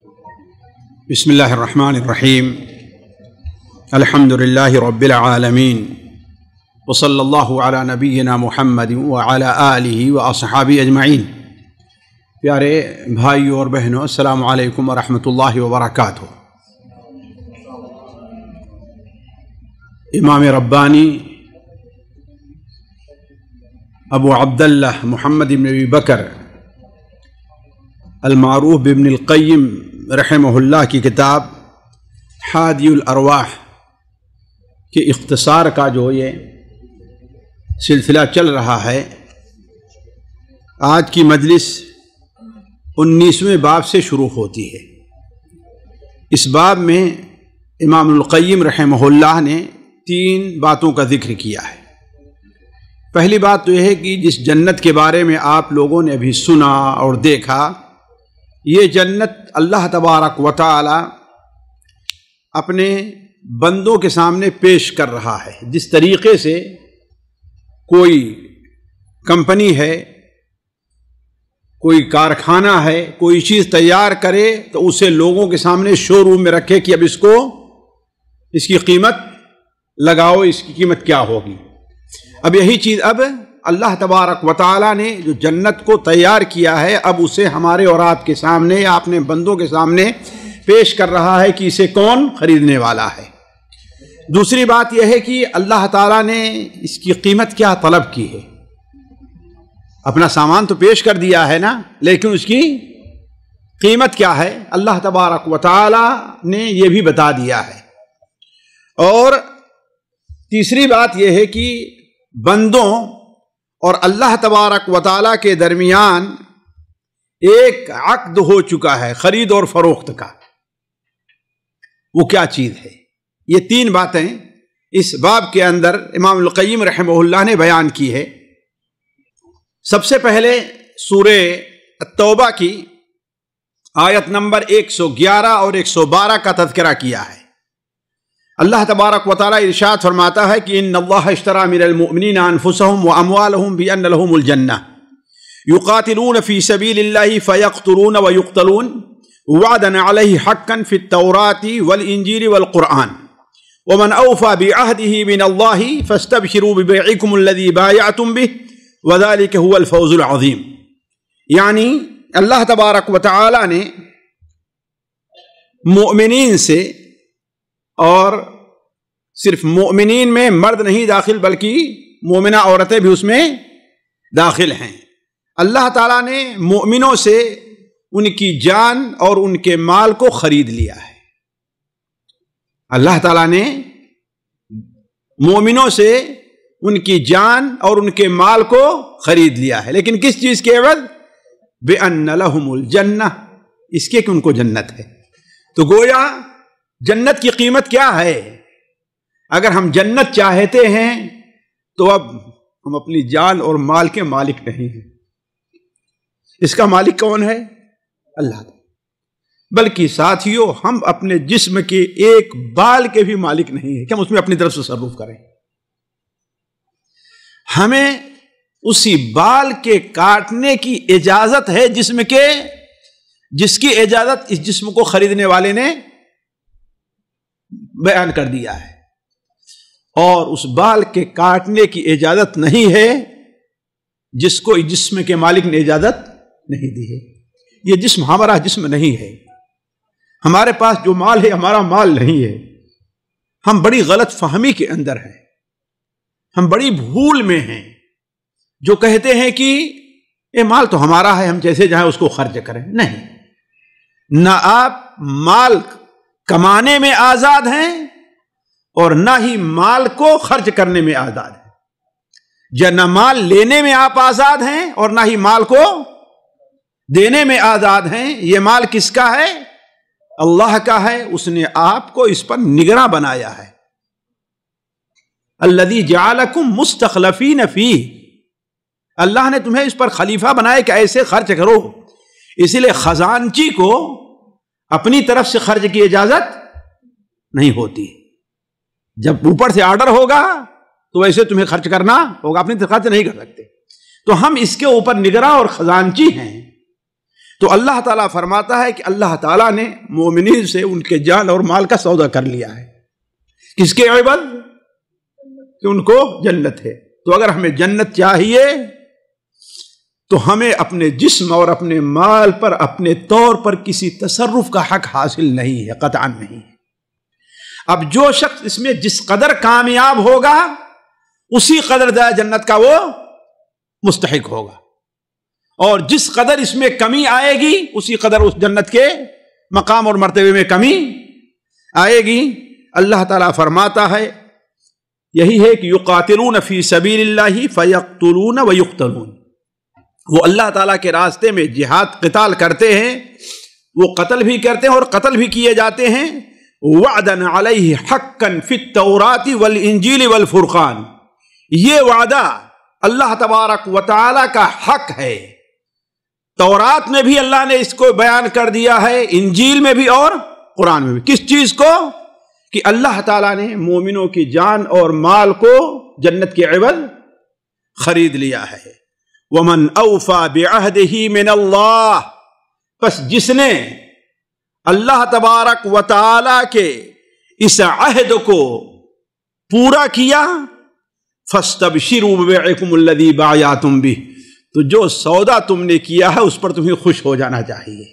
بسم اللہ الرحمن الرحیم الحمد للہ رب العالمین وصلی اللہ علی نبینا محمد وعلی آلہ واصحابہ اجمعین۔ پیارے بھائیوں اور بہنوں، السلام علیکم ورحمۃ اللہ وبرکاتہ۔ امام ربانی ابو عبداللہ محمد بن ابی بکر المعروف بابن القیم رحمہ اللہ کی کتاب ہادی الارواح کے اختصار کا جو یہ سلسلہ چل رہا ہے، آج کی مجلس 19ویں باب سے شروع ہوتی ہے۔ اس باب میں امام القیم رحمہ اللہ نے 3 باتوں کا ذکر کیا ہے۔ پہلی بات تو یہ ہے کہ جس جنت کے بارے میں آپ لوگوں نے ابھی سنا اور دیکھا، یہ جنت اللہ تبارک و تعالی اپنے بندوں کے سامنے پیش کر رہا ہے۔ جس طریقے سے کوئی کمپنی ہے، کوئی کارخانہ ہے، کوئی چیز تیار کرے تو اسے لوگوں کے سامنے شو روم میں رکھے کہ اب اس کی قیمت لگاؤ، اس کی قیمت کیا ہوگی۔ اب یہی چیز اب اللہ تبارک و تعالیٰ نے جو جنت کو تیار کیا ہے، اب اسے ہمارے اور آپ کے سامنے یا اپنے بندوں کے سامنے پیش کر رہا ہے کہ اسے کون خریدنے والا ہے۔ دوسری بات یہ ہے کہ اللہ تعالیٰ نے اس کی قیمت کیا طلب کی ہے۔ اپنا سامان تو پیش کر دیا ہے نا، لیکن اس کی قیمت کیا ہے اللہ تبارک و تعالیٰ نے یہ بھی بتا دیا ہے۔ اور تیسری بات یہ ہے کہ بندوں اور اللہ تبارک و تعالیٰ کے درمیان ایک عقد ہو چکا ہے خرید اور فروخت کا۔ وہ کیا چیز ہے؟ یہ 3 باتیں اس باب کے اندر امام القیم رحمہ اللہ نے بیان کی ہے۔ سب سے پہلے سورہ التوبہ کی آیت نمبر 111 اور 112 کا تذکرہ کیا ہے۔ اللہ تبارک و تعالی ارشاد فرماتا ہے کہ ان اللہ اشترى من المؤمنین انفسهم واموالهم بان لهم الجنہ یقاتلون فی سبیل اللہ فیقتلون ویقتلون وعدا علیہ حقا فی التوراۃ والانجیل والقرآن ومن اوفى بعہدہ من اللہ فاستبشروا ببیعکم الذی بایعتم بہ وذلک هو الفوز العظیم۔ یعنی اللہ تبارک و تعالی نے مؤمنین سے، اور صرف مؤمنین میں مرد نہیں داخل بلکہ مومنہ عورتیں بھی اس میں داخل ہیں، اللہ تعالیٰ نے مؤمنوں سے ان کی جان اور ان کے مال کو خرید لیا ہے۔ اللہ تعالیٰ نے مومنوں سے ان کی جان اور ان کے مال کو خرید لیا ہے، لیکن کس چیز کے عوض؟ بِأَنَّ لَهُمُ الْجَنَّةِ، اس کے کہ ان کو جنت ہے۔ تو گویا جنت کی قیمت کیا ہے؟ اگر ہم جنت چاہتے ہیں تو اب ہم اپنی جان اور مال کے مالک نہیں ہیں۔ اس کا مالک کون ہے؟ اللہ۔ بلکہ ساتھیوں، ہم اپنے جسم کے ایک بال کے بھی مالک نہیں ہیں کہ ہم اس میں اپنی طرف سے تصرف کریں۔ ہمیں اسی بال کے کاٹنے کی اجازت ہے جس کی اجازت اس جسم کو خریدنے والے نے بیان کر دیا ہے، اور اس بال کے کاٹنے کی اجازت نہیں ہے جس کو اس جسم کے مالک نے اجازت نہیں دی ہے۔ یہ جسم ہمارا جسم نہیں ہے، ہمارے پاس جو مال ہے ہمارا مال نہیں ہے۔ ہم بڑی غلط فہمی کے اندر ہیں، ہم بڑی بھول میں ہیں جو کہتے ہیں کہ یہ مال تو ہمارا ہے، ہم جیسے جائیں اس کو خرچ کریں۔ نہیں، نہ آپ مال کمانے میں آزاد ہیں اور نہ ہی مال کو خرچ کرنے میں آزاد ہیں۔ نہ مال لینے میں آپ آزاد ہیں اور نہ ہی مال کو دینے میں آزاد ہیں۔ یہ مال کس کا ہے؟ اللہ کا ہے۔ اس نے آپ کو اس پر نگراں بنایا ہے۔ الذی جعلکم مستخلفین فیہ، اللہ نے تمہیں اس پر خلیفہ بنایا کہ ایسے خرچ کرو۔ اسی لیے خزانچی کو اپنی طرف سے خرچ کی اجازت نہیں ہوتی۔ جب اوپر سے آرڈر ہوگا تو ویسے تمہیں خرچ کرنا ہوگا، اپنی طرف خرچ نہیں کر سکتے۔ تو ہم اس کے اوپر نگراں اور خزانچی ہیں۔ تو اللہ تعالیٰ فرماتا ہے کہ اللہ تعالیٰ نے مومنین سے ان کے جان اور مال کا سودا کر لیا ہے، کس کے عوض؟ کہ ان کو جنت ہے۔ تو اگر ہمیں جنت چاہیے تو ہمیں اپنے جسم اور اپنے مال پر اپنے طور پر کسی تصرف کا حق حاصل نہیں ہے، قطعاً نہیں ہے۔ اب جو شخص اس میں جس قدر کامیاب ہوگا اسی قدر جنت کا وہ مستحق ہوگا، اور جس قدر اس میں کمی آئے گی اسی قدر اس جنت کے مقام اور مرتبے میں کمی آئے گی۔ اللہ تعالیٰ فرماتا ہے یہی ہے کہ یقاتلون فی سبیل اللہ فیقتلون ویقتلون، وہ اللہ تعالیٰ کے راستے میں جہاد قتال کرتے ہیں، وہ قتل بھی کرتے ہیں اور قتل بھی کیے جاتے ہیں۔ وعدن علیہ حقا فی التوراۃ والانجیل والفرقان، یہ وعدہ اللہ تبارک و تعالیٰ کا حق ہے، تورات میں بھی اللہ نے اس کو بیان کر دیا ہے، انجیل میں بھی اور قرآن میں بھی۔ کس چیز کو؟ کہ اللہ تعالیٰ نے مومنوں کی جان اور مال کو جنت کے عوض خرید لیا ہے۔ وَمَنْ أَوْفَى بِعَهْدِهِ مِنَ اللَّهِ، پس جس نے اللہ تبارک و تعالی کے اس عہد کو پورا کیا، فَاسْتَبْشِرُوا بِبَيْعِكُمُ الَّذِي بَايَعْتُمْ بِهِ، تو جو سودا تم نے کیا ہے اس پر تمہیں خوش ہو جانا چاہیے۔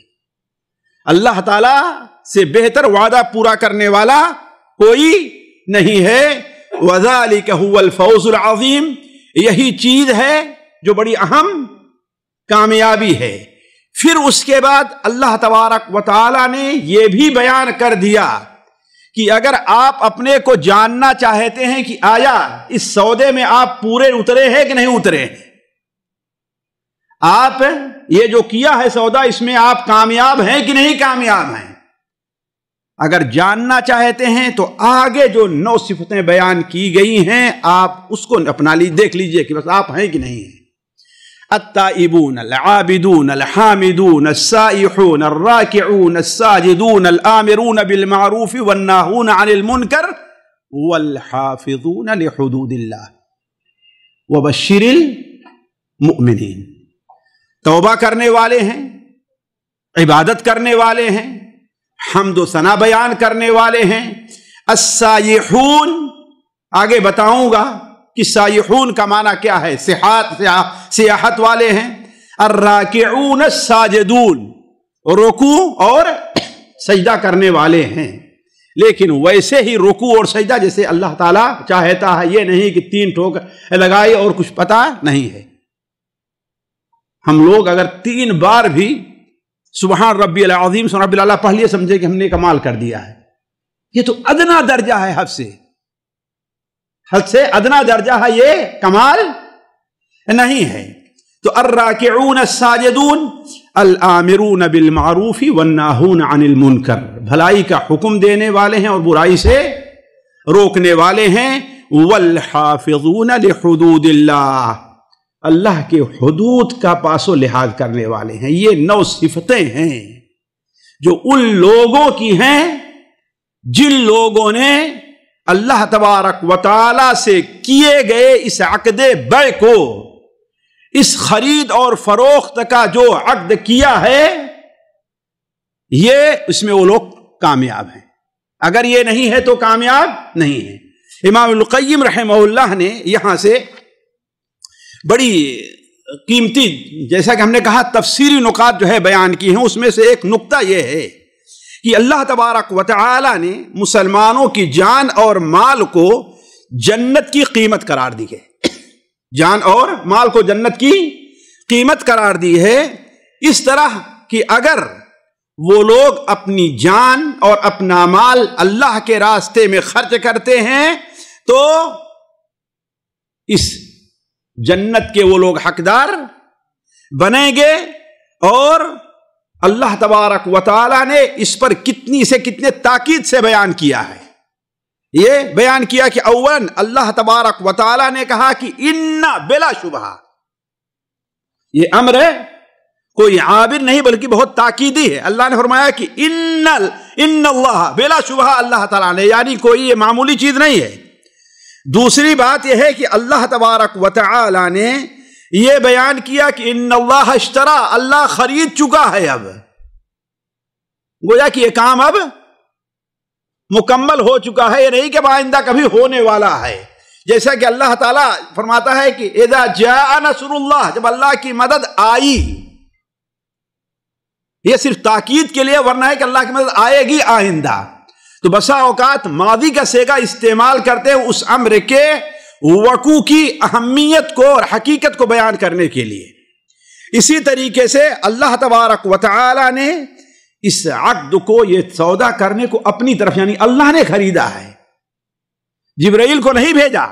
اللہ تعالیٰ سے بہتر وعدہ پورا کرنے والا کوئی نہیں ہے۔ وَذَلِكَ هُوَ الْفَوْزُ الْعَظِيمُ، یہی چیز ہے جو بڑی اہم کامیابی ہے۔ پھر اس کے بعد اللہ تبارک و تعالی نے یہ بھی بیان کر دیا کہ اگر آپ اپنے کو جاننا چاہتے ہیں کہ آیا اس سودے میں آپ پورے اترے ہیں کہ نہیں اترے ہیں، آپ یہ جو کیا ہے سودا اس میں آپ کامیاب ہیں کہ نہیں کامیاب ہیں، اگر جاننا چاہتے ہیں تو آگے جو 9 صفتیں بیان کی گئی ہیں آپ اس کو اپنا دیکھ لیجئے کہ بس آپ ہیں کہ نہیں ہیں۔ التائبون العابدون الحامدون السائحون الراكعون الساجدون الآمرون بالمعروف والناهون عن المنکر والحافظون لحدود اللہ وبشر المؤمنین، توبہ کرنے والے ہیں، عبادت کرنے والے ہیں، حمد و ثنا بیان کرنے والے ہیں۔ السائحون، آگے بتاؤں گا کہ سائحون کا معنی کیا ہے، سیاحت والے ہیں۔ الراکعون الساجدون، رکوع اور سجدہ کرنے والے ہیں، لیکن ویسے ہی رکوع اور سجدہ جیسے اللہ تعالیٰ چاہتا ہے، یہ نہیں کہ 3 ٹھوک لگائے اور کچھ پتہ نہیں ہے۔ ہم لوگ اگر 3 بار بھی سبحان ربی العظیم سبحان ربی العلیٰ پڑھ لیے سمجھے کہ ہم نے کمال کر دیا ہے، یہ تو ادنا درجہ ہے، حد سے ادنا درجہ ہے، یہ کمال نہیں ہے۔ تو الراکعون الساجدون الآمرون بالمعروف والناہون عن المنکر، بھلائی کا حکم دینے والے ہیں اور برائی سے روکنے والے ہیں۔ والحافظون لحدود اللہ، اللہ کے حدود کا پاس و لحاظ کرنے والے ہیں۔ یہ 9 صفتیں ہیں جو ان لوگوں کی ہیں جن لوگوں نے اللہ تبارک و تعالی سے کیے گئے اس عقد بیع کو، اس خرید اور فروخت کا جو عقد کیا ہے، یہ اس میں وہ لوگ کامیاب ہیں۔ اگر یہ نہیں ہے تو کامیاب نہیں ہے۔ امام ابن القیم رحمہ اللہ نے یہاں سے بڑی قیمتی، جیسا کہ ہم نے کہا تفسیری نکات جو ہے بیان کی ہیں، اس میں سے ایک نقطہ یہ ہے کہ اللہ تبارک و تعالی نے مسلمانوں کی جان اور مال کو جنت کی قیمت قرار دی ہے، جان اور مال کو جنت کی قیمت قرار دی ہے، اس طرح کہ اگر وہ لوگ اپنی جان اور اپنا مال اللہ کے راستے میں خرچ کرتے ہیں تو اس جنت کے وہ لوگ حقدار بنیں گے۔ اور اللہ تبارک و تعالی نے اس پر کتنی سے کتنے تاکید سے بیان کیا ہے۔ یہ بیان کیا کہ اولاً اللہ تبارک و تعالی نے کہا کہ ان بلا شبہ، یہ امر ہے کوئی عابر نہیں بلکہ بہت تاکیدی ہے۔ اللہ نے فرمایا کہ ان اللہ بلا شبہ، اللہ تعالیٰ نے، یعنی کوئی یہ معمولی چیز نہیں ہے۔ دوسری بات یہ ہے کہ اللہ تبارک و تعالی نے یہ بیان کیا کہ ان اللہ اشترا، اللہ خرید چکا ہے، اب گویا کہ یہ کام اب مکمل ہو چکا ہے، یہ نہیں کہ آئندہ کبھی ہونے والا ہے۔ جیسا کہ اللہ تعالیٰ فرماتا ہے کہ اذا جاء نصر اللہ، جب اللہ کی مدد آئی، یہ صرف تاکید کے لیے، ورنہ ہے کہ اللہ کی مدد آئے گی آئندہ۔ تو بسا اوقات ماضی کا صیغہ استعمال کرتے ہیں اس امر کے وقوع کی اہمیت کو اور حقیقت کو بیان کرنے کے لیے۔ اسی طریقے سے اللہ تبارک و تعالی نے اس عقد کو، یہ سودا کرنے کو اپنی طرف، یعنی اللہ نے خریدا ہے، جبرائیل کو نہیں بھیجا،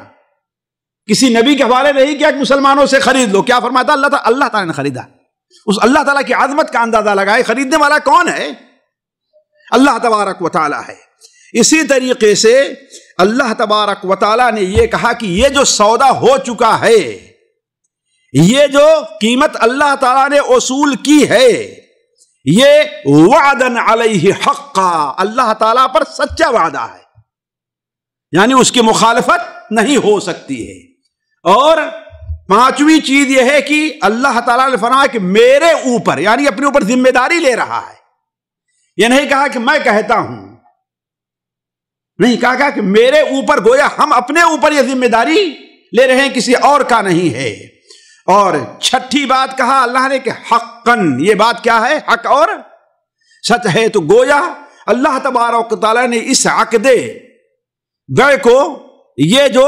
کسی نبی کے حوالے نہیں کیا کہ مسلمانوں سے خرید لو۔ کیا فرماتا اللہ تعالیٰ نے خریدا۔ اس اللہ تعالیٰ کی عظمت کا اندازہ لگائے، خریدنے والا کون ہے؟ اللہ تبارک و تعالیٰ ہے۔ اسی طریقے سے اللہ تبارک و تعالیٰ نے یہ کہا کہ یہ جو سودا ہو چکا ہے، یہ جو قیمت اللہ تعالیٰ نے وصول کی ہے، یہ وعدن علیہ حقا، اللہ تعالیٰ پر سچا وعدہ ہے، یعنی اس کی مخالفت نہیں ہو سکتی ہے۔ اور پانچویں چیز یہ ہے کہ اللہ تعالیٰ نے فرمایا کہ میرے اوپر، یعنی اپنے اوپر ذمہ داری لے رہا ہے۔ یہ نہیں کہا کہ میں کہتا ہوں، نہیں کہا کہ میرے اوپر، گویا ہم اپنے اوپر یہ ذمہ داری لے رہے ہیں، کسی اور کا نہیں ہے۔ اور چھٹی بات کہا اللہ نے کہ حقاً، یہ بات کیا ہے؟ حق اور سچ ہے۔ تو گویا اللہ تبارک و تعالیٰ نے اس عقد بیع کو، یہ جو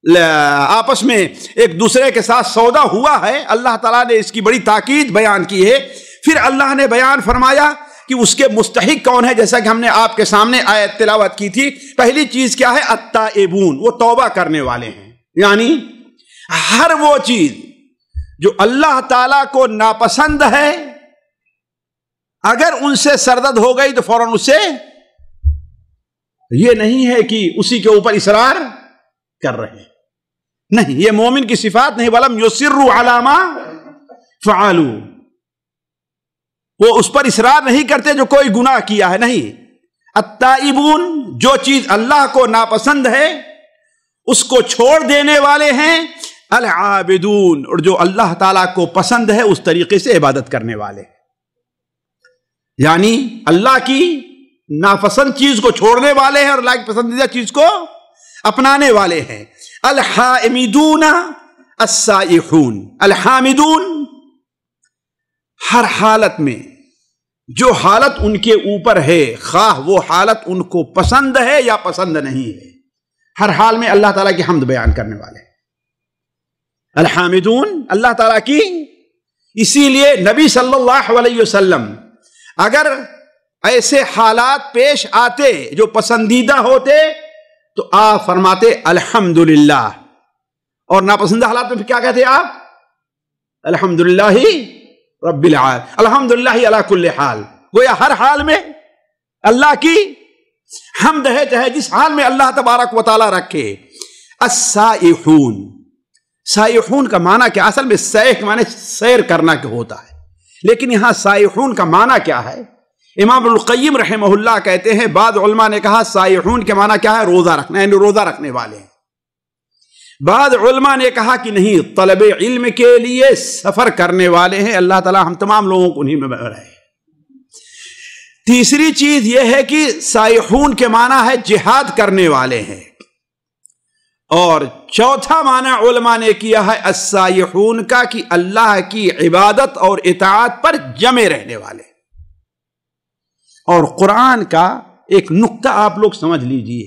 آپس میں ایک دوسرے کے ساتھ سودا ہوا ہے، اللہ تعالیٰ نے اس کی بڑی تاکید بیان کی ہے۔ پھر اللہ نے بیان فرمایا کہ اس کے مستحق کون ہے، جیسا کہ ہم نے آپ کے سامنے آیت تلاوت کی تھی۔ پہلی چیز کیا ہے؟ التائبون، وہ توبہ کرنے والے ہیں، یعنی ہر وہ چیز جو اللہ تعالیٰ کو ناپسند ہے، اگر ان سے سرزد ہو گئی تو فوراً اس سے، یہ نہیں ہے کہ اسی کے اوپر اصرار کر رہے ہیں، نہیں، یہ مومن کی صفات نہیں۔ وَلَمْ يُصِرُّوا عَلَى مَا فَعَلُوا، وہ اس پر اصرار نہیں کرتے جو کوئی گناہ کیا ہے، نہیں۔ التائبون، جو چیز اللہ کو ناپسند ہے اس کو چھوڑ دینے والے ہیں۔ العابدون، اور جو اللہ تعالیٰ کو پسند ہے اس طریقے سے عبادت کرنے والے، یعنی اللہ کی ناپسند چیز کو چھوڑنے والے ہیں اور اللہ کی پسندیدہ چیز کو اپنانے والے ہیں۔ الحامدون السائحون، الحامدون، ہر حالت میں جو حالت ان کے اوپر ہے، خواہ وہ حالت ان کو پسند ہے یا پسند نہیں ہے، ہر حال میں اللہ تعالیٰ کی حمد بیان کرنے والے الحامدون، اللہ تعالیٰ کی۔ اسی لیے نبی صلی اللہ علیہ وسلم اگر ایسے حالات پیش آتے جو پسندیدہ ہوتے تو آپ فرماتے الحمدللہ، اور ناپسندیدہ حالات میں کیا کہتے آپ؟ الحمدللہ رب العالمین، الحمدللہ علی کل حال، گویا ہر حال میں اللہ کی حمد ہے، چاہے جس حال میں اللہ تبارک و تعالیٰ رکھے۔ السائحون، سائحون کا معنی کیا؟ اصل میں سیح کے معنی سیر کرنا کے ہوتا ہے، لیکن یہاں سائحون کا معنی کیا ہے؟ امام القیم رحمہ اللہ کہتے ہیں، بعض علماء نے کہا سائحون کے معنی کیا ہے؟ روزہ رکھنا، یعنی روزہ رکھنے والے ہیں۔ بعض علماء نے کہا کہ نہیں، طلب علم کے لیے سفر کرنے والے ہیں، اللہ تعالیٰ ہم تمام لوگوں کو انہی میں رہے۔ تیسری چیز یہ ہے کہ سائحون کے معنی ہے جہاد کرنے والے ہیں، اور چوتھا معنی علماء نے کیا ہے السائحون کا کہ اللہ کی عبادت اور اطاعت پر جمے رہنے والے۔ اور قرآن کا ایک نقطہ آپ لوگ سمجھ لیجئے،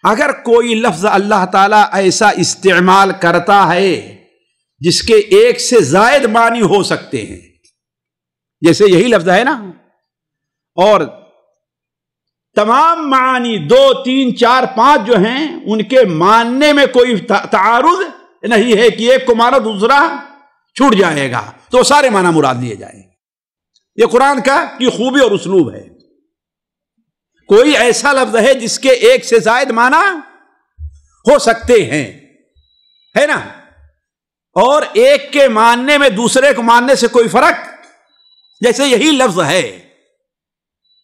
اگر کوئی لفظ اللہ تعالیٰ ایسا استعمال کرتا ہے جس کے ایک سے زائد معنی ہو سکتے ہیں، جیسے یہی لفظ ہے نا، اور تمام معانی 2 3 4 5 جو ہیں ان کے ماننے میں کوئی تعارض نہیں ہے کہ ایک کو مانا دوسرا چھوٹ جائے گا، تو سارے معنی مراد لیے جائیں۔ یہ قرآن کا کی خوبی اور اسلوب ہے، کوئی ایسا لفظ ہے جس کے ایک سے زائد معنی ہو سکتے ہیں، ہے نا، اور ایک کے ماننے میں دوسرے کو ماننے سے کوئی فرق، جیسے یہی لفظ ہے،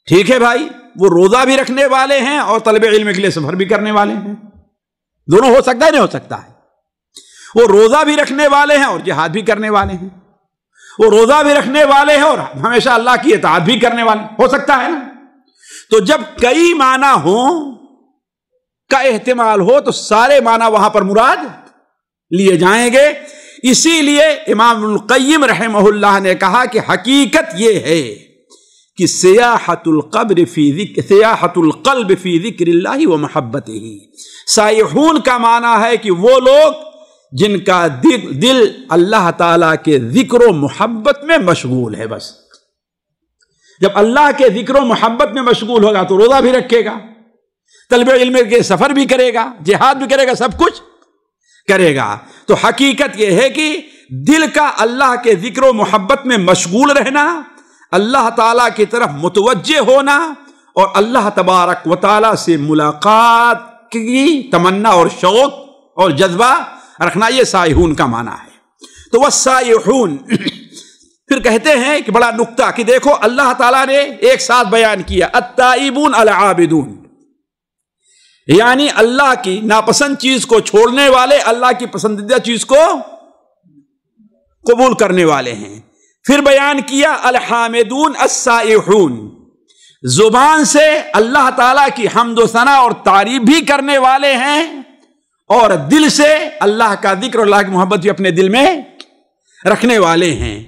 ٹھیک ہے بھائی، وہ روزہ بھی رکھنے والے ہیں اور طلب علم کے لیے سفر بھی کرنے والے ہیں، دونوں ہو سکتا ہے نہیں ہو سکتا ہے۔ وہ روزہ بھی رکھنے والے ہیں اور جہاد بھی کرنے والے ہیں، وہ روزہ بھی رکھنے والے ہیں اور ہمیشہ اللہ کی اطاعت بھی کرنے والے، ہو سکتا ہے نا؟ تو جب کئی معنی ہوں کا احتمال ہو تو سارے معنی وہاں پر مراد لیے جائیں گے۔ اسی لیے امام القیم رحمہ اللہ نے کہا کہ حقیقت یہ ہے کہ سیاحت القلب فی ذکر اللہ و محبتہ، سائحون کا معنی ہے کہ وہ لوگ جن کا دل اللہ تعالیٰ کے ذکر و محبت میں مشغول ہے۔ بس جب اللہ کے ذکر و محبت میں مشغول ہوگا تو روزہ بھی رکھے گا، طلب علم کے سفر بھی کرے گا، جہاد بھی کرے گا، سب کچھ کرے گا۔ تو حقیقت یہ ہے کہ دل کا اللہ کے ذکر و محبت میں مشغول رہنا، اللہ تعالیٰ کی طرف متوجہ ہونا اور اللہ تبارک و تعالیٰ سے ملاقات کی تمنا اور شوق اور جذبہ رکھنا، یہ سائحون کا معنی ہے۔ تو وہ سائحون پھر کہتے ہیں کہ بڑا نکتہ کہ دیکھو اللہ تعالیٰ نے ایک ساتھ بیان کیا التائبون العابدون، یعنی اللہ کی ناپسند چیز کو چھوڑنے والے، اللہ کی پسندیدہ چیز کو قبول کرنے والے ہیں۔ پھر بیان کیا الحامدون السائحون، زبان سے اللہ تعالیٰ کی حمد و ثنا اور تعریف بھی کرنے والے ہیں اور دل سے اللہ کا ذکر اور اللہ کی محبت بھی اپنے دل میں رکھنے والے ہیں،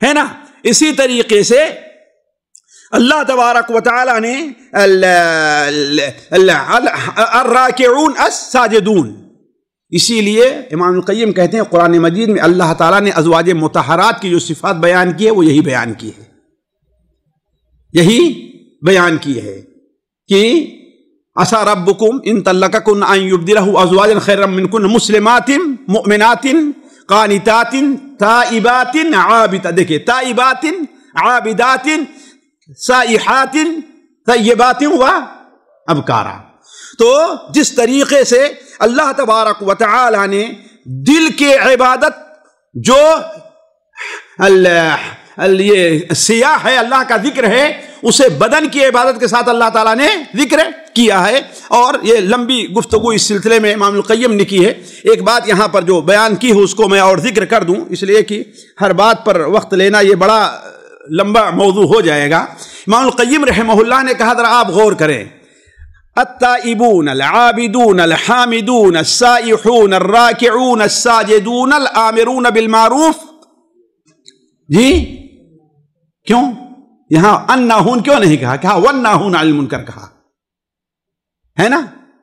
ہے نا؟ اسی طریقے سے اللہ تبارک و تعالی نے الراکعون الساجدون، اسی لیے امام القیم کہتے ہیں قرآن مجید میں اللہ تعالیٰ نے ازواج مطہرات کی جو صفات بیان کی ہے وہ یہی بیان کی ہے، یہی بیان کی ہے کہ عسى ربكم ان طلقكن ان يبدله ازواجا خيرا منكن مسلمات مؤمنات قانتات تائبات عابدات، دیکھیں تائبات عابدات سائحات طیبات و ابکارا۔ تو جس طریقے سے اللہ تبارک و تعالی نے دل کے عبادت جو یہ سیاح ہے اللہ کا ذکر ہے، اسے بدن کی عبادت کے ساتھ اللہ تعالیٰ نے ذکر کیا ہے۔ اور یہ لمبی گفتگو اس سلسلے میں امام القیم نے کی ہے۔ ایک بات یہاں پر جو بیان کی ہے اس کو میں اور ذکر کر دوں، اس لیے کہ ہر بات پر وقت لینا یہ بڑا لمبا موضوع ہو جائے گا۔ امام القیم رحمہ اللہ نے کہا ذرا آپ غور کریں، التائبون العابدون الحامدون السائحون الراکعون الساجدون الآمرون بالمعروف، جی کیوں یہاں الناہون کیوں نہیں کہا؟ کہا والناہون عن المنکر کہا ہے نا؟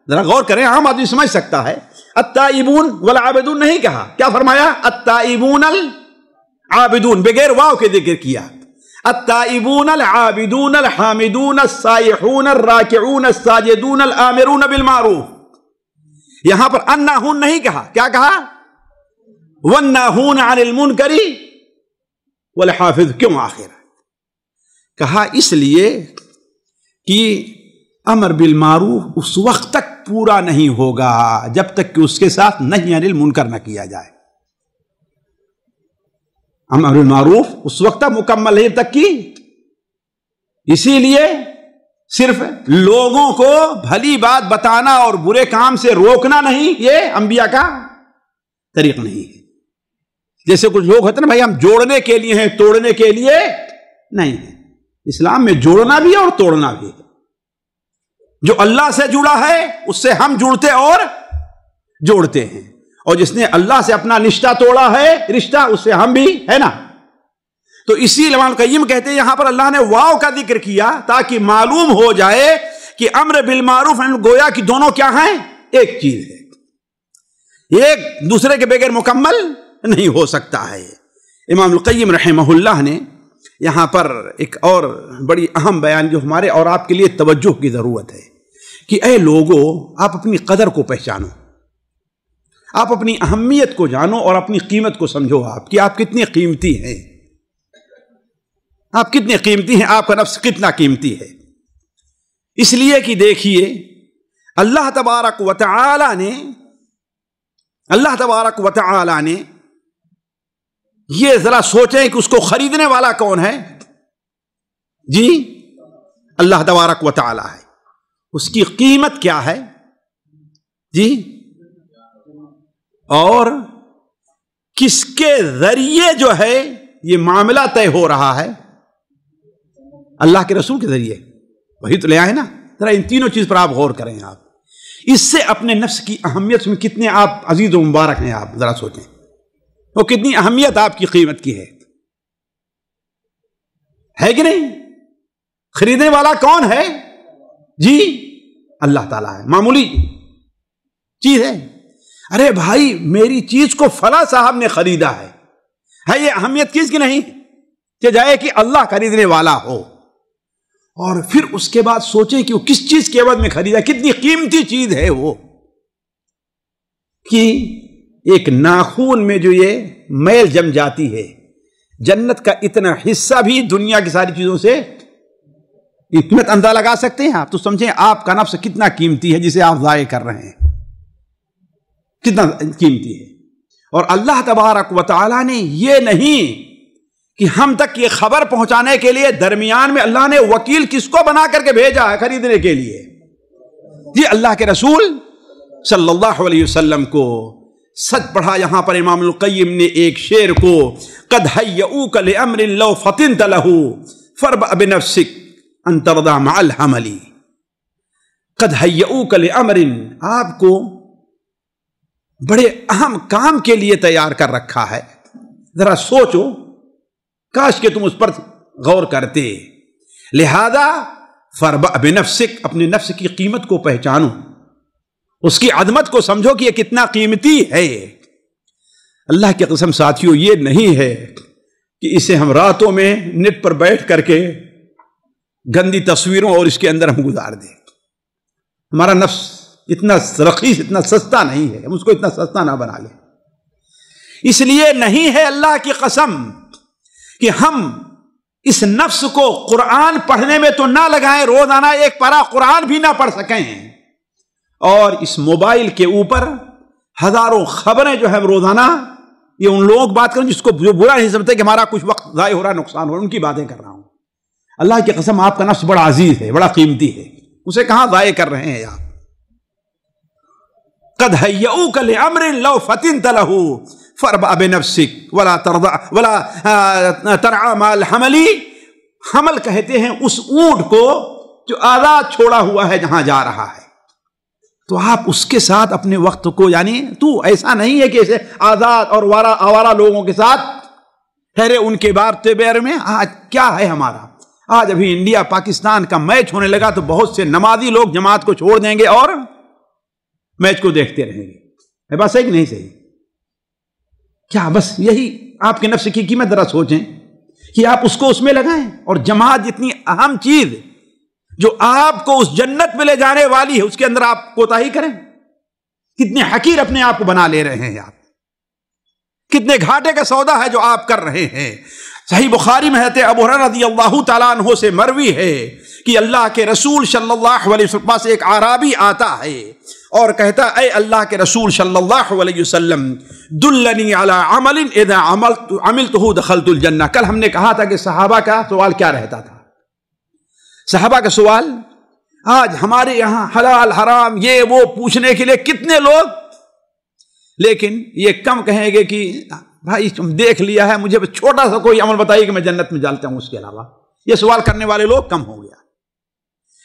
ذرا غور کریں، عام آدمی سمجھ سکتا ہے۔ التائبون والعابدون نہیں کہا، کیا فرمایا؟ التائبون العابدون، بغیر واو کے ذکر کیا۔ التائبون العابدون الحامدون السائحون الراکعون الساجدون الآمرون بالمعروف، یہاں پر الناہون نہیں کہا، کیا کہا؟ والناہون عن المنکر والحافظ، کیوں آخر کہا؟ اس لیے کہ امر بالمعروف اس وقت تک پورا نہیں ہوگا جب تک کہ اس کے ساتھ نہی عن المنکر نہ کیا جائے۔ امر بالمعروف اس وقت تک مکمل ہے جب تک کہ، اسی لیے صرف لوگوں کو بھلی بات بتانا اور برے کام سے روکنا نہیں، یہ انبیاء کا طریق نہیں ہے۔ جیسے کچھ لوگ ہوتے ہیں نا، بھائی ہم جوڑنے کے لیے ہیں، توڑنے کے لیے نہیں ہے۔ اسلام میں جوڑنا بھی ہے اور توڑنا بھی ہے۔ جو اللہ سے جڑا ہے اس سے ہم جڑتے اور جوڑتے ہیں، اور جس نے اللہ سے اپنا رشتہ توڑا ہے، رشتہ اس سے ہم بھی، ہے نا؟ تو اسی امام القیم کہتے ہیں یہاں پر اللہ نے واو کا ذکر کیا تاکہ معلوم ہو جائے کہ امر بالمعروف گویا کہ دونوں کیا ہیں؟ ایک چیز ہے، ایک دوسرے کے بغیر مکمل نہیں ہو سکتا ہے۔ امام القیم رحمہ اللہ نے یہاں پر ایک اور بڑی اہم بیان جو ہمارے اور آپ کے لیے توجہ کی ضرورت ہے کہ اے لوگوں، آپ اپنی قدر کو پہچانو، آپ اپنی اہمیت کو جانو اور اپنی قیمت کو سمجھو، آپ کہ آپ کتنے قیمتی ہیں، آپ کتنے قیمتی ہیں، آپ کا نفس کتنا قیمتی ہے۔ اس لیے کہ دیکھیے اللہ تبارک و تعالی نے یہ ذرا سوچیں کہ اس کو خریدنے والا کون ہے؟ جی اللہ تبارک و تعالی ہے۔ اس کی قیمت کیا ہے؟ جی اور کس کے ذریعے جو ہے یہ معاملہ طے ہو رہا ہے؟ اللہ کے رسول کے ذریعے، وہی تو لے آئے نا. ذرا ان تینوں چیز پر آپ غور کریں. آپ اس سے اپنے نفس کی اہمیت میں کتنے آپ عزیز و مبارک ہیں. آپ ذرا سوچیں وہ کتنی اہمیت آپ کی قیمت کی ہے کہ نہیں؟ خریدنے والا کون ہے؟ جی اللہ تعالیٰ ہے. معمولی چیز ہے. ارے بھائی میری چیز کو فلاں صاحب نے خریدا ہے یہ اہمیت کس کی نہیں کہ جائے کہ اللہ خریدنے والا ہو. اور پھر اس کے بعد سوچیں کہ وہ کس چیز کے عوض میں خریدا، کتنی قیمتی چیز ہے وہ، کہ ایک ناخون میں جو یہ میل جم جاتی ہے، جنت کا اتنا حصہ بھی دنیا کی ساری چیزوں سے قیمت اندازہ لگا سکتے ہیں آپ؟ تو سمجھیں آپ کا نفس کتنا قیمتی ہے جسے آپ ضائع کر رہے ہیں، کتنا قیمتی ہے. اور اللہ تبارک و تعالی نے یہ نہیں کہ ہم تک یہ خبر پہنچانے کے لیے درمیان میں اللہ نے وکیل کس کو بنا کر کے بھیجا ہے خریدنے کے لیے؟ جی اللہ کے رسول صلی اللہ علیہ وسلم کو. سچ پڑھا یہاں پر امام القیم نے ایک شعر کو، قد ہیئوک لامر لو فطنت له فربأ بنفسک ان ترضى مع الحمل. قد ہیئوک لامر، آپ کو بڑے اہم کام کے لیے تیار کر رکھا ہے. ذرا سوچو، کاش کہ تم اس پر غور کرتے. لہذا فربأ بنفسک، اپنے نفس کی قیمت کو پہچانو، اس کی عظمت کو سمجھو کہ یہ کتنا قیمتی ہے. اللہ کی قسم ساتھیوں یہ نہیں ہے کہ اسے ہم راتوں میں نیٹ پر بیٹھ کر کے گندی تصویروں اور اس کے اندر ہم گزار دیں. ہمارا نفس اتنا رخیص، اتنا سستا نہیں ہے، ہم اس کو اتنا سستا نہ بنا لیں. اس لیے نہیں ہے اللہ کی قسم کہ ہم اس نفس کو قرآن پڑھنے میں تو نہ لگائیں، روزانہ ایک پارہ قرآن بھی نہ پڑھ سکیں، اور اس موبائل کے اوپر ہزاروں خبریں جو ہے روزانہ، یہ ان لوگوں کی بات کروں جس کو جو برا نہیں سمجھتے کہ ہمارا کچھ وقت ضائع ہو رہا ہے، نقصان ہو رہا ہے، ان کی باتیں کر رہا ہوں. اللہ کی قسم آپ کا نفس بڑا عزیز ہے، بڑا قیمتی ہے، اسے کہاں ضائع کر رہے ہیں آپ؟ قد ہیئوک لامر لو فطنت له فربأ بنفسک ولا ترعى مع الحمل. حمل کہتے ہیں اس اونٹ کو جو آزاد چھوڑا ہوا ہے جہاں جا رہا ہے. تو آپ اس کے ساتھ اپنے وقت کو، یعنی تو ایسا نہیں ہے کہ ایسے آزاد اور آوارہ لوگوں کے ساتھ ٹھہرے ان کے بارتے بیر میں. آج کیا ہے ہمارا؟ آج ابھی انڈیا پاکستان کا میچ ہونے لگا تو بہت سے نمازی لوگ جماعت کو چھوڑ دیں گے اور میچ کو دیکھتے رہیں گے. بات صحیح کہ نہیں صحیح؟ کیا بس یہی آپ کے نفس کی قیمت ذرا سوچیں کہ آپ اس کو اس میں لگائیں. اور جماعت جتنی اہم چیز جو آپ کو اس جنت میں لے جانے والی ہے، اس کے اندر آپ کوتاہی کریں. کتنے حقیر اپنے آپ کو بنا لے رہے ہیں آپ، کتنے گھاٹے کا سودا ہے جو آپ کر رہے ہیں. صحیح بخاری میں ہے ابو ہریرہ رضی اللہ تعالیٰ عنہ سے مروی ہے کہ اللہ کے رسول صلی اللہ علیہ وسلم پاس ایک اعرابی آتا ہے اور کہتا، اے اللہ کے رسول صلی اللہ علیہ وسلم دلنی علی عمل اذا عملته دخلت الجنہ. کل ہم نے کہا تھا کہ صحابہ کا سوال کیا رہتا تھا. صحابہ کا سوال، آج ہمارے یہاں حلال حرام یہ وہ پوچھنے کے لیے کتنے لوگ، لیکن یہ کم کہیں گے کہ بھائی تم دیکھ لیا ہے، مجھے چھوٹا سا کوئی عمل بتائیے کہ میں جنت میں جاتا ہوں، اس کے علاوہ. یہ سوال کرنے والے لوگ کم ہو گیا.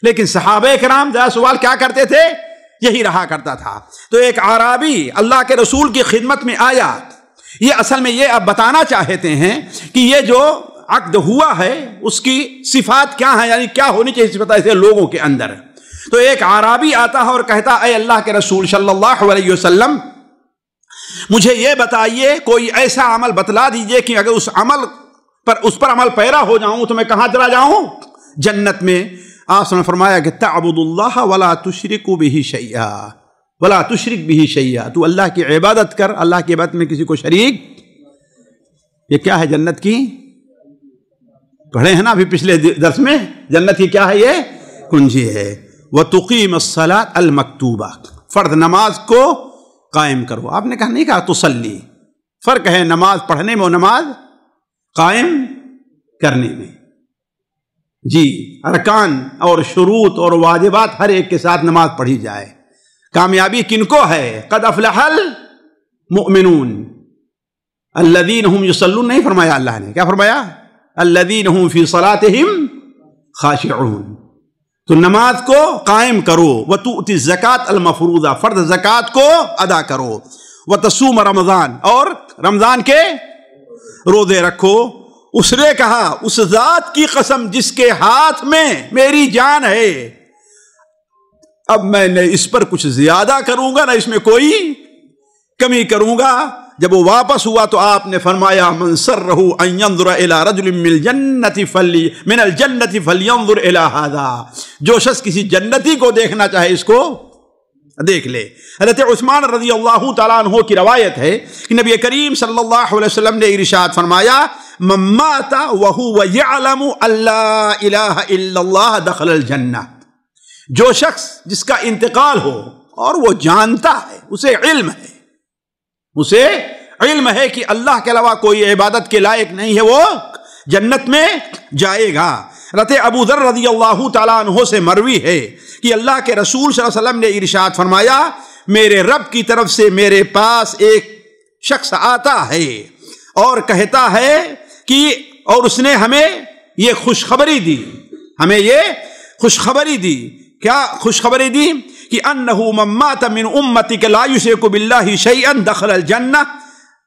لیکن صحابہ کرام زیادہ سوال کیا کرتے تھے؟ یہی رہا کرتا تھا. تو ایک اعرابی اللہ کے رسول کی خدمت میں آیا. یہ اصل میں یہ اب بتانا چاہتے ہیں کہ یہ جو عقد ہوا ہے اس کی صفات کیا ہیں، یعنی کیا ہونی چاہیے صفات ایسے لوگوں کے اندر. تو ایک اعرابی آتا ہے اور کہتا، اے اللہ کے رسول صلی اللہ علیہ وسلم مجھے یہ بتائیے، کوئی ایسا عمل بتلا دیجئے کہ اگر اس پر عمل پیرا ہو جاؤں تو میں کہاں چلا جاؤں؟ جنت میں. آپ نے فرمایا کہ تعبد اللہ ولا تشرک بہ شیئا ولا تشرک بہ شیئا. تو اللہ کی عبادت کر، اللہ کی عبادت میں کسی کو شریک. یہ کیا ہے جنت کی؟ پڑھے ہیں نا ابھی پچھلے درس میں، جنت کی کیا ہے؟ یہ کنجی ہے. وتقیم الصلاۃ المکتوبہ، فرض نماز کو قائم کرو. آپ نے کہا نہیں کہا تصلی، فرق ہے نماز پڑھنے میں اور نماز قائم کرنے میں. جی ارکان اور شروط اور واجبات ہر ایک کے ساتھ نماز پڑھی جائے. کامیابی کن کو ہے؟ قد افلح المؤمنون. الذین هم یصلون نہیں فرمایا اللہ نے، کیا فرمایا؟ الذین هم فی صلاتہم خاشعون. تو نماز کو قائم کرو، وتؤتی الزکاۃ المفروضہ، فرض زکوٰۃ کو ادا کرو، وتصوم رمضان، اور رمضان کے روزے رکھو. اس نے کہا اس ذات کی قسم جس کے ہاتھ میں میری جان ہے، اب میں نہ اس پر کچھ زیادہ کروں گا نہ اس میں کوئی کمی کروں گا. جب وہ واپس ہوا تو آپ نے فرمایا من سرہ ان ينظر الى رجل من الجنۃ فلینظر الى هذا، جو شخص کسی جنتی کو دیکھنا چاہے اس کو دیکھ لے. حضرت عثمان رضی اللہ تعالیٰ عنہ کی روایت ہے کہ نبی کریم صلی اللہ علیہ وسلم نے ارشاد فرمایا من مات وهو يعلم ان لا الہ الا اللہ دخل الجنہ. جو شخص جس کا انتقال ہو اور وہ جانتا ہے، اسے علم ہے کہ اللہ کے علاوہ کوئی عبادت کے لائق نہیں ہے، وہ جنت میں جائے گا. حضرت ابو ذر رضی اللہ تعالیٰ عنہ سے مروی ہے کہ اللہ کے رسول صلی اللہ علیہ وسلم نے ارشاد فرمایا میرے رب کی طرف سے میرے پاس ایک شخص آتا ہے اور کہتا ہے کہ، اور اس نے ہمیں یہ خوشخبری دی، کیا خوشخبری دی؟ کہ انہو من مات من امتک لا یشرک باللہ شیئا دخل الجنہ.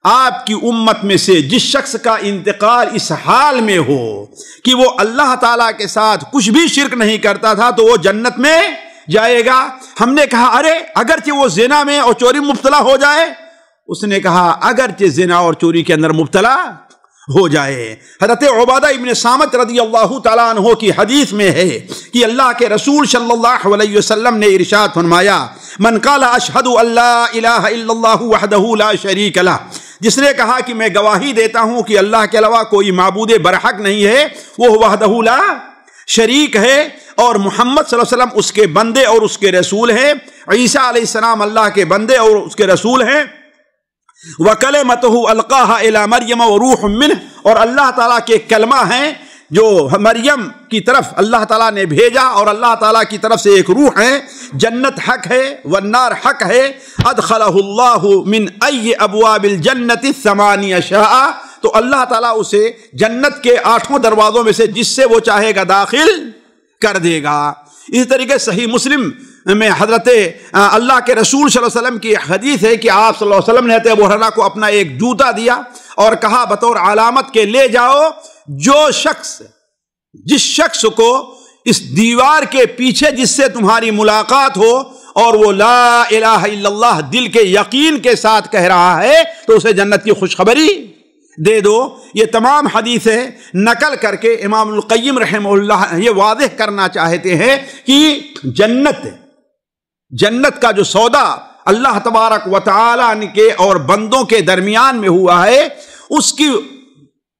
آپ کی امت میں سے جس شخص کا انتقال اس حال میں ہو کہ وہ اللہ تعالیٰ کے ساتھ کچھ بھی شرک نہیں کرتا تھا تو وہ جنت میں جائے گا. ہم نے کہا ارے اگرچہ وہ زنا میں اور چوری میں مبتلا ہو جائے؟ اس نے کہا اگرچہ زنا اور چوری کے اندر مبتلا ہو جائے. حضرت عبادہ ابن صامت رضی اللہ تعالیٰ عنہ کی حدیث میں ہے کہ اللہ کے رسول صلی اللہ علیہ وسلم نے ارشاد فرمایا من قال اشہد ان لا الہ الا اللہ وحدہ لا شریک لہ، جس نے کہا کہ میں گواہی دیتا ہوں کہ اللہ کے علاوہ کوئی معبود برحق نہیں ہے، وہ وحدہ لا شریک ہے، اور محمد صلی اللہ علیہ وسلم اس کے بندے اور اس کے رسول ہیں، عیسیٰ علیہ السلام اللہ کے بندے اور اس کے رسول ہیں، وَكَلِمَتُهُ أَلْقَاهَا إِلَى مَرْيَمَ وَرُوحٌ مِّنْهُ، اور اللہ تعالیٰ کے کلمہ ہیں جو مریم کی طرف اللہ تعالیٰ نے بھیجا، اور اللہ تعالیٰ کی طرف سے ایک روح ہے. جنت حق ہے والنار حق ہے. أَدْخَلَهُ اللَّهُ مِنْ أَيِّ أَبْوَابِ الْجَنَّةِ الثَّمَانِيَ شَاءَ، تو اللہ تعالیٰ اسے جنت کے 8 دروازوں میں سے جس سے وہ چاہے گا داخل کر دے گا. اسی طریقے صحیح مسلم میں حضرت اللہ کے رسول صلی اللہ علیہ وسلم کی حدیث ہے کہ آپ صلی اللہ علیہ وسلم نے حضرت ابو ہریرہ کو اپنا ایک جوتا دیا اور کہا بطور علامت کے لے جاؤ، جس شخص کو اس دیوار کے پیچھے جس سے تمہاری ملاقات ہو اور وہ لا الہ الا اللہ دل کے یقین کے ساتھ کہہ رہا ہے تو اسے جنت کی خوشخبری دے دو. یہ تمام حدیثیں نقل کر کے امام القیم رحمہ اللہ یہ واضح کرنا چاہتے ہیں کہ جنت کا جو سودا اللہ تبارک و تعالی کے اور بندوں کے درمیان میں ہوا ہے، اس کی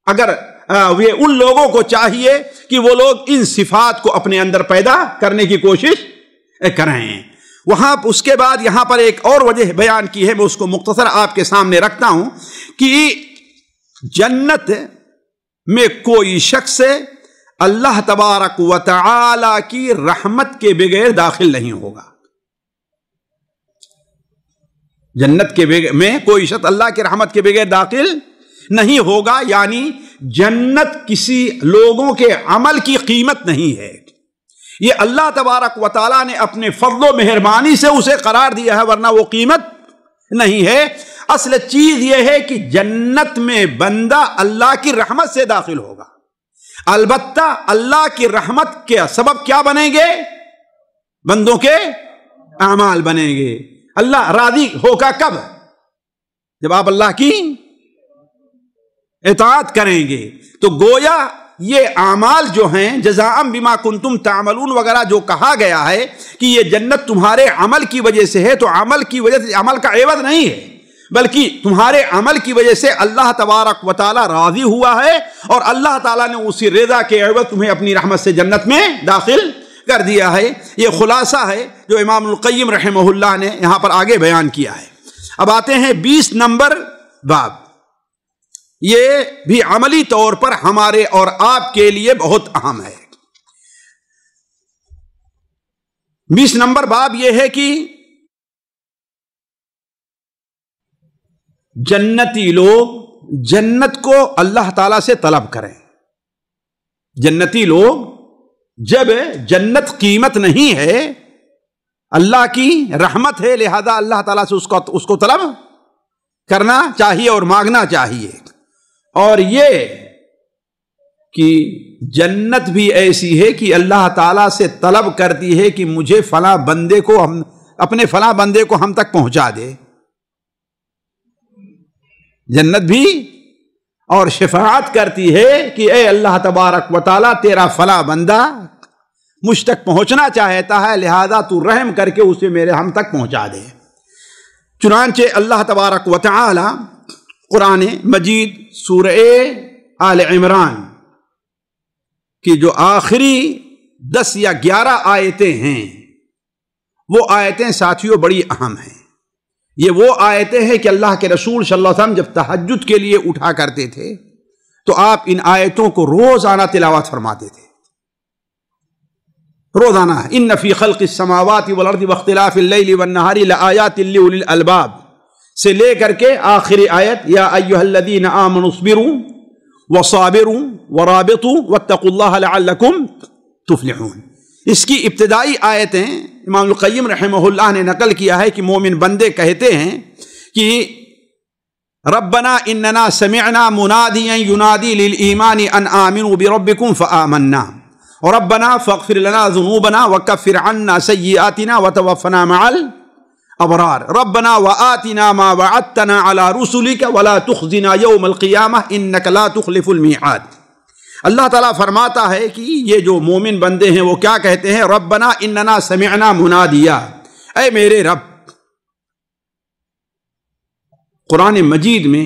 اگر ان لوگوں کو چاہیے کہ وہ لوگ ان صفات کو اپنے اندر پیدا کرنے کی کوشش کریں. وہاں اس کے بعد یہاں پر ایک اور وجہ بیان کی ہے، میں اس کو مختصر آپ کے سامنے رکھتا ہوں کہ جنت میں کوئی شخص اللہ تبارک و تعالی کی رحمت کے بغیر داخل نہیں ہوگا. جنت میں کوئی شخص اللہ کی رحمت کے بغیر داخل نہیں ہوگا، یعنی جنت کسی لوگوں کے عمل کی قیمت نہیں ہے، یہ اللہ تبارک و تعالیٰ نے اپنے فضل و مہربانی سے اسے قرار دیا ہے، ورنہ وہ قیمت نہیں ہے. اصل چیز یہ ہے کہ جنت میں بندہ اللہ کی رحمت سے داخل ہوگا. البتہ اللہ کی رحمت کے سبب کیا بنیں گے؟ بندوں کے اعمال بنیں گے. اللہ راضی ہوگا کب؟ جب آپ اللہ کی اطاعت کریں گے. تو گویا یہ اعمال جو ہیں جزاء بما کنتم تعملون وغیرہ جو کہا گیا ہے کہ یہ جنت تمہارے عمل کی وجہ سے ہے، تو عمل کی وجہ سے عمل کا عوض نہیں ہے، بلکہ تمہارے عمل کی وجہ سے اللہ تبارک و تعالی راضی ہوا ہے، اور اللہ تعالیٰ نے اسی رضا کے عوض تمہیں اپنی رحمت سے جنت میں داخل کر دیا ہے. یہ خلاصہ ہے جو امام القیم رحمہ اللہ نے یہاں پر آگے بیان کیا ہے. اب آتے ہیں 20 نمبر باب. یہ بھی عملی طور پر ہمارے اور آپ کے لیے بہت اہم ہے. 20 نمبر باب یہ ہے کہ جنتی لوگ جنت کو اللہ تعالیٰ سے طلب کریں. جنتی لوگ جب جنت قیمت نہیں ہے، اللہ کی رحمت ہے، لہذا اللہ تعالیٰ سے اس کو طلب کرنا چاہیے اور مانگنا چاہیے. اور یہ کہ جنت بھی ایسی ہے کہ اللہ تعالیٰ سے طلب کرتی ہے کہ مجھے فلاں بندے کو اپنے فلاں بندے کو ہم تک پہنچا دے. جنت بھی اور شفاعت کرتی ہے کہ اے اللہ تبارک و تعالیٰ، تیرا فلاں بندہ مجھ تک پہنچنا چاہتا ہے، لہذا تو رحم کر کے اسے میرے ہم تک پہنچا دے. چنانچہ اللہ تبارک و تعالی قرآن مجید سورہ آل عمران کی جو آخری 10 یا 11 آیتیں ہیں، وہ آیتیں ساتھیوں بڑی اہم ہیں. یہ وہ آیتیں ہیں کہ اللہ کے رسول صلی اللہ علیہ وسلم جب تہجد کے لیے اٹھا کرتے تھے تو آپ ان آیتوں کو روزانہ تلاوت فرماتے تھے. روزانہ. ان فی خلق السماوات والارض واختلاف اللیل والنہار لآیات لأولی الالباب سے لے کر کے آخری آیت یا ایھا الذین آمنوا اصبروا وصابروا ورابطوا واتقوا اللہ لعلکم تفلحون. اس کی ابتدائی آیتیں امام القیم رحمہ اللہ نے نقل کیا ہے کہ مومن بندے کہتے ہیں کہ ربنا اننا سمعنا منادیا ینادی للایمان ان آمنوا بربکم فآمنا ربنا فاغفر لنا ذنوبنا وکفر عنا سیئاتنا وتوفنا مع الابرار ربنا وآتنا ما وعدتنا على رسلك ولا تخزنا يوم القیامہ انك لا تخلف الميعاد. اللہ تعالیٰ فرماتا ہے کہ یہ جو مومن بندے ہیں وہ کیا کہتے ہیں؟ ربنا اننا سمعنا منادیا، اے میرے رب. قرآن مجید میں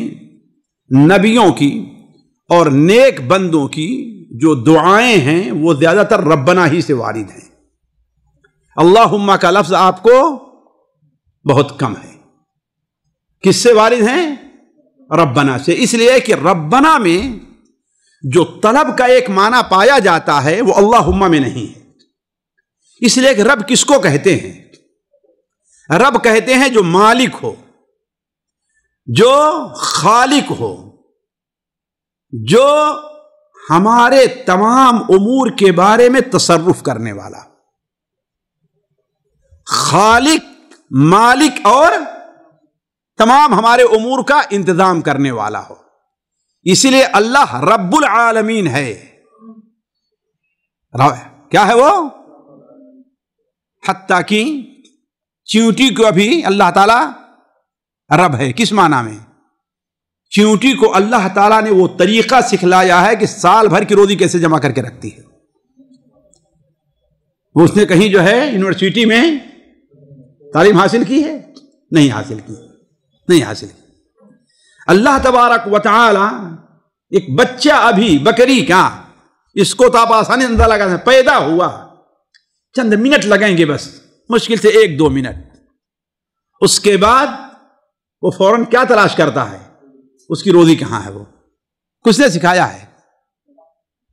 نبیوں کی اور نیک بندوں کی جو دعائیں ہیں وہ زیادہ تر ربنا ہی سے وارد ہیں. اللہم کا لفظ آپ کو بہت کم ہے. کس سے وارد ہیں؟ ربنا سے. اس لیے کہ ربنا میں جو طلب کا ایک معنی پایا جاتا ہے وہ اللہم میں نہیں ہے. اس لیے کہ رب کس کو کہتے ہیں؟ رب کہتے ہیں جو مالک ہو، جو خالق ہو، جو ہمارے تمام امور کے بارے میں تصرف کرنے والا. خالق، مالک اور تمام ہمارے امور کا انتظام کرنے والا ہو. اسی لیے اللہ رب العالمین ہے. کیا ہے وہ؟ حتیٰ کہ چیونٹی کو ابھی اللہ تعالی رب ہے. کس معنی میں؟ چیونٹی کو اللہ تعالیٰ نے وہ طریقہ سکھلایا ہے کہ سال بھر کی روزی کیسے جمع کر کے رکھتی ہے. وہ اس نے کہیں جو ہے یونیورسٹی میں تعلیم حاصل کی ہے؟ نہیں حاصل کی. نہیں حاصل کی. اللہ تبارک و تعالی ایک بچہ ابھی بکری کا، اس کو تو آپ آسانی اندازہ لگا سکتے، پیدا ہوا چند منٹ لگیں گے بس، مشکل سے 1-2 منٹ. اس کے بعد وہ فوراً کیا تلاش کرتا ہے؟ اس کی روزی کہاں ہے؟ وہ کس نے سکھایا ہے؟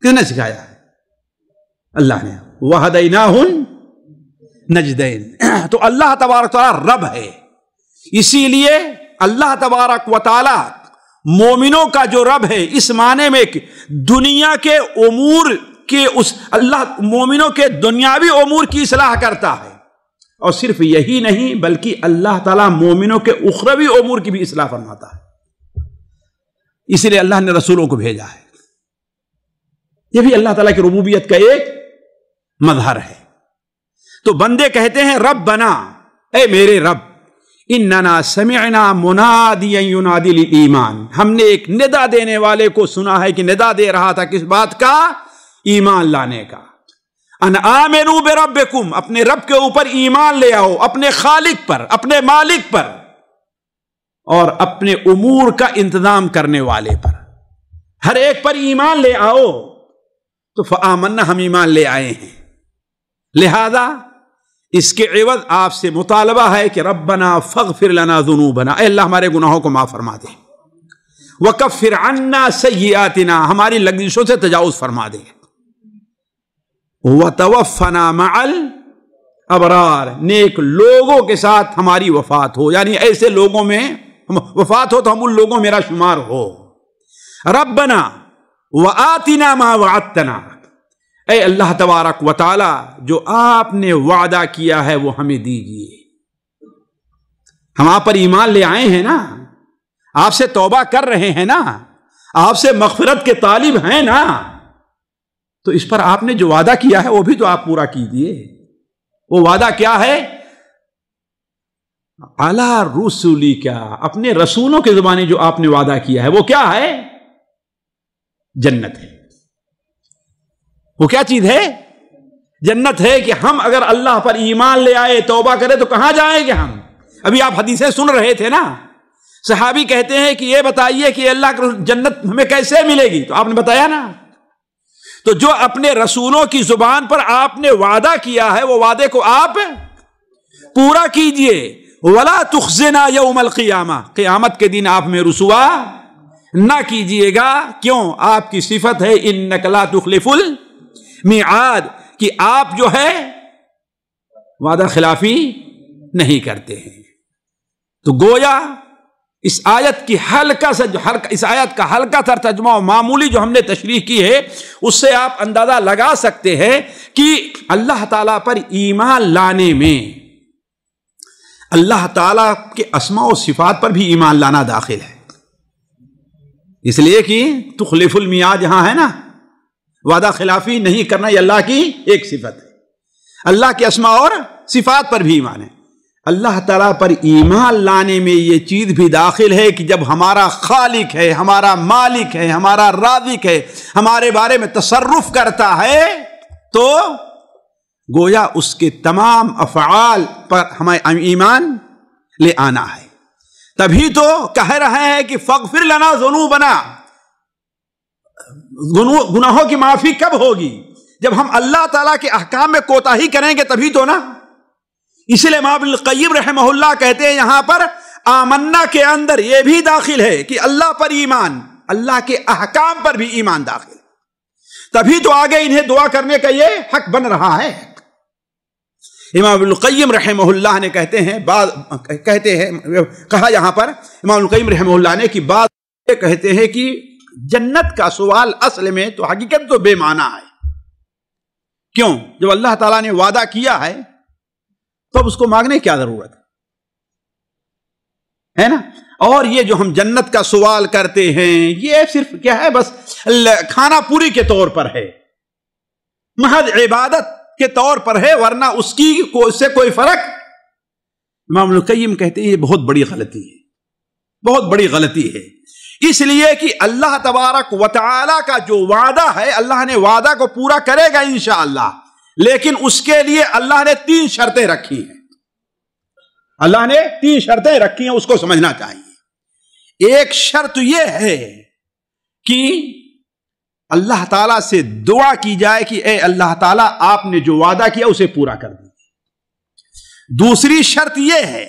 کس نے سکھایا ہے؟ اللہ نے. وَهَدَيْنَاهُ النَّجْدَيْنِ. تو اللہ تبارک و تعالی رب ہے. اسی لیے اللہ تبارک و تعالی مومنوں کا جو رب ہے اس معنی میں کہ دنیا کے امور کے اللہ مومنوں کے دنیاوی امور کی اصلاح کرتا ہے. اور صرف یہی نہیں بلکہ اللہ تعالیٰ مومنوں کے اخروی امور کی بھی اصلاح فرماتا ہے. اس لیے اللہ نے رسولوں کو بھیجا ہے. یہ بھی اللہ تعالیٰ کی ربوبیت کا ایک مظہر ہے. تو بندے کہتے ہیں ربنا، اے میرے رب، اننا سمعنا منادیا ینادی للایمان. ہم نے ایک ندا دینے والے کو سنا ہے کہ ندا دے رہا تھا کس بات کا؟ ایمان لانے کا. ان آمنوا بربکم، اپنے رب کے اوپر ایمان لے آؤ، اپنے خالق پر، اپنے مالک پر اور اپنے امور کا انتظام کرنے والے پر. ہر ایک پر ایمان لے آؤ. تو فآمنا، ہم ایمان لے آئے ہیں. لہذا اس کے عوض آپ سے مطالبہ ہے کہ ربنا فاغفر لنا ذنوبنا، اے اللہ ہمارے گناہوں کو معاف فرما دے. وکفر عنا سیئاتنا، ہماری لغزشوں سے تجاوز فرما دے. وتوفنا مع الابرار، نیک لوگوں کے ساتھ ہماری وفات ہو، یعنی ایسے لوگوں میں وفات ہو تو ہم ان لوگوں میرا شمار ہو. ربنا وآتنا ما وعدتنا، اے اللہ تبارک و تعالی جو آپ نے وعدہ کیا ہے وہ ہمیں دیجیے. ہم آپ پر ایمان لے آئے ہیں نا، آپ سے توبہ کر رہے ہیں نا، آپ سے مغفرت کے طالب ہیں نا، تو اس پر آپ نے جو وعدہ کیا ہے وہ بھی تو آپ پورا کیجیے. وہ وعدہ کیا ہے؟ علی رسولی، کیا اپنے رسولوں کے زبانی جو آپ نے وعدہ کیا ہے وہ کیا ہے؟ جنت ہے. وہ کیا چیز ہے؟ جنت ہے. کہ ہم اگر اللہ پر ایمان لے آئے، توبہ کرے تو کہاں جائیں گے ہم؟ ابھی آپ حدیثیں سن رہے تھے نا، صحابی کہتے ہیں کہ یہ بتائیے کہ اللہ کی جنت ہمیں کیسے ملے گی؟ تو آپ نے بتایا نا. تو جو اپنے رسولوں کی زبان پر آپ نے وعدہ کیا ہے وہ وعدے کو آپ پورا کیجئے. وَلَا تُخْزِنَا يَوْمَ الْقِيَامَةِ، قیامت کے دن آپ میں رسوا نہ کیجئے گا. کیوں؟ آپ کی صفت ہے اِنَّكَ لَا تُخْلِفُ الْمِيعَادِ، کہ آپ جو ہے وعدہ خلافی نہیں کرتے ہیں. تو گویا اس آیت کی اس آیت کا ہلکا تر ترجمہ و معمولی جو ہم نے تشریح کی ہے اس سے آپ اندازہ لگا سکتے ہیں کہ اللہ تعالیٰ پر ایمان لانے میں اللہ تعالیٰ کے اسماء و صفات پر بھی ایمان لانا داخل ہے. اس لیے کہ تخلف المیعاد جہاں ہے نا، وعدہ خلافی نہیں کرنا، یہ اللہ کی ایک صفت ہے. اللہ کے اسماء اور صفات پر بھی ایمان ہے. اللہ تعالیٰ پر ایمان لانے میں یہ چیز بھی داخل ہے کہ جب ہمارا خالق ہے، ہمارا مالک ہے، ہمارا رازق ہے، ہمارے بارے میں تصرف کرتا ہے، تو گویا اس کے تمام افعال پر ہمیں ایمان لے آنا ہے. تبھی تو کہہ رہے ہیں کہ فاغفر لنا ذنوبنا، گناہوں کی معافی کب ہوگی؟ جب ہم اللہ تعالیٰ کے احکام میں کوتاہی کریں گے تبھی تو نا. اس لیے امام ابن القیم رحمہ اللہ کہتے ہیں یہاں پر آمنا کے اندر یہ بھی داخل ہے کہ اللہ پر ایمان، اللہ کے احکام پر بھی ایمان داخل ہے. تبھی تو آگے انہیں دعا کرنے کا یہ حق بن رہا ہے. امام ابن القیم رحمہ اللہ نے کہا یہاں پر امام ابن القیم رحمہ اللہ نے کہ بعض کہتے ہیں کہ جنت کا سوال اصل میں تو حقیقت تو بے معنی ہے. کیوں؟ جب اللہ تعالیٰ نے وعدہ کیا ہے تو اب اس کو مانگنے کیا ضرورت ہے نا. اور یہ جو ہم جنت کا سوال کرتے ہیں یہ صرف کیا ہے؟ بس کھانا پوری کے طور پر ہے، محض عبادت کے طور پر ہے، ورنہ اس سے کوئی فرق. امام القیم کہتے ہیں یہ بہت بڑی غلطی ہے، بہت بڑی غلطی ہے. اس لیے کہ اللہ تبارک و تعالی کا جو وعدہ ہے، اللہ نے وعدہ کو پورا کرے گا انشاءاللہ، لیکن اس کے لیے اللہ نے 3 شرطیں رکھی ہیں. اللہ نے 3 شرطیں رکھی ہیں، اس کو سمجھنا چاہیے. ایک شرط یہ ہے کہ اللہ تعالیٰ سے دعا کی جائے کہ اے اللہ تعالیٰ آپ نے جو وعدہ کیا اسے پورا کر دیجیے. دوسری شرط یہ ہے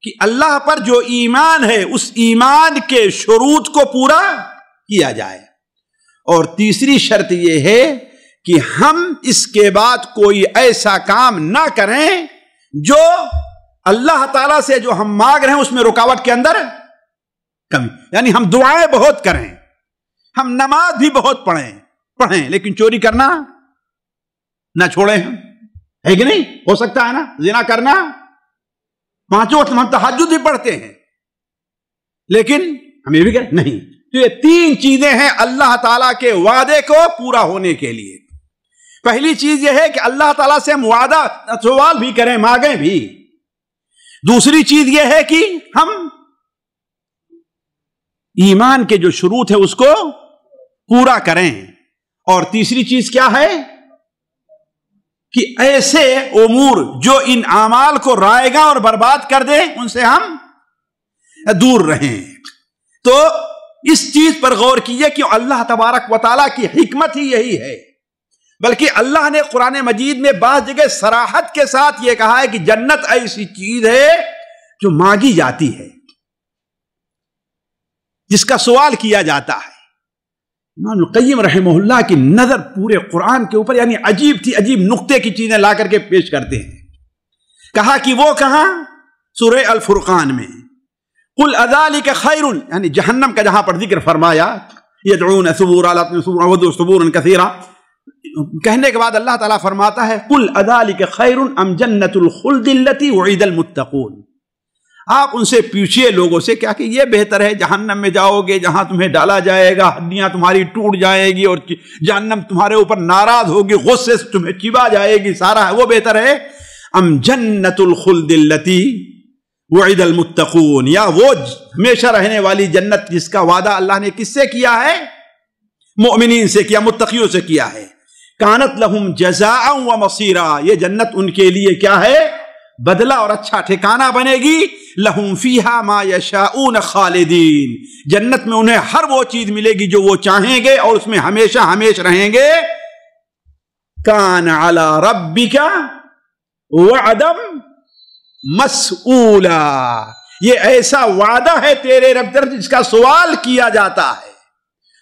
کہ اللہ پر جو ایمان ہے اس ایمان کے شروط کو پورا کیا جائے. اور تیسری شرط یہ ہے کہ ہم اس کے بعد کوئی ایسا کام نہ کریں جو اللہ تعالیٰ سے جو ہم مانگ رہے ہیں اس میں رکاوٹ کے اندر کمی. یعنی ہم دعائیں بہت کریں، ہم نماز بھی بہت پڑھیں لیکن چوری کرنا نہ چھوڑیں. ہم ہے کہ نہیں؟ ہو سکتا ہے نا زنا کرنا، 5 وقت ہم تہجد بھی پڑھتے ہیں لیکن ہم یہ بھی کریں نہیں. تو یہ 3 چیزیں ہیں اللہ تعالیٰ کے وعدے کو پورا ہونے کے لیے. پہلی چیز یہ ہے کہ اللہ تعالیٰ سے ہم وعدہ سوال بھی کریں، مانگیں بھی. دوسری چیز یہ ہے کہ ہم ایمان کے جو شروط ہے اس کو پورا کریں. اور تیسری چیز کیا ہے کہ ایسے امور جو ان اعمال کو رائیگاں اور برباد کر دیں ان سے ہم دور رہیں. تو اس چیز پر غور کیجئے کہ اللہ تبارک و تعالیٰ کی حکمت ہی یہی ہے. بلکہ اللہ نے قرآن مجید میں بعض جگہ صراحت کے ساتھ یہ کہا ہے کہ جنت ایسی چیز ہے جو مانگی جاتی ہے، جس کا سوال کیا جاتا ہے. امام القیم رحمہ اللہ کی نظر پورے قرآن کے اوپر یعنی عجیب تھی، عجیب نقطے کی چیزیں لا کر کے پیش کرتے ہیں. کہا کہ وہ کہاں؟ سورہ الفرقان میں قل اذالک خیر، یعنی جہنم کا جہاں پر ذکر فرمایا یدعون ثبورا لا تنصبورا ودعوا ثبورا کثیرا. کہنے کے بعد اللہ تعالیٰ فرماتا ہے قل اذالک خیر ام جنت الخلد التي وعد المتقون. آپ ان سے پوچھئے لوگوں سے کیا کہ یہ بہتر ہے جہنم میں جاؤ گے جہاں تمہیں ڈالا جائے گا, ہڈیاں تمہاری ٹوٹ جائیں گی اور جہنم تمہارے اوپر ناراض ہوگی, غصے سے تمہیں چبا جائے گی, سارا ہے وہ بہتر ہے ام جنت الخلد التي وعد المتقون, یا وہ ہمیشہ رہنے والی جنت جس کا وعدہ اللہ نے کس سے کیا ہے؟ مؤمنین سے کیا, متقیوں سے کیا ہے. کانت لہم جزاء و مصیرا, یہ جنت ان کے لیے کیا ہے؟ بدلہ اور اچھا ٹھکانہ بنے گی. لہم فیہا ما یشاؤون خالدین, جنت میں انہیں ہر وہ چیز ملے گی جو وہ چاہیں گے اور اس میں ہمیشہ ہمیش رہیں گے. کان علی ربک وعدا مسئولا, یہ ایسا وعدہ ہے تیرے رب طرف جس کا سوال کیا جاتا ہے.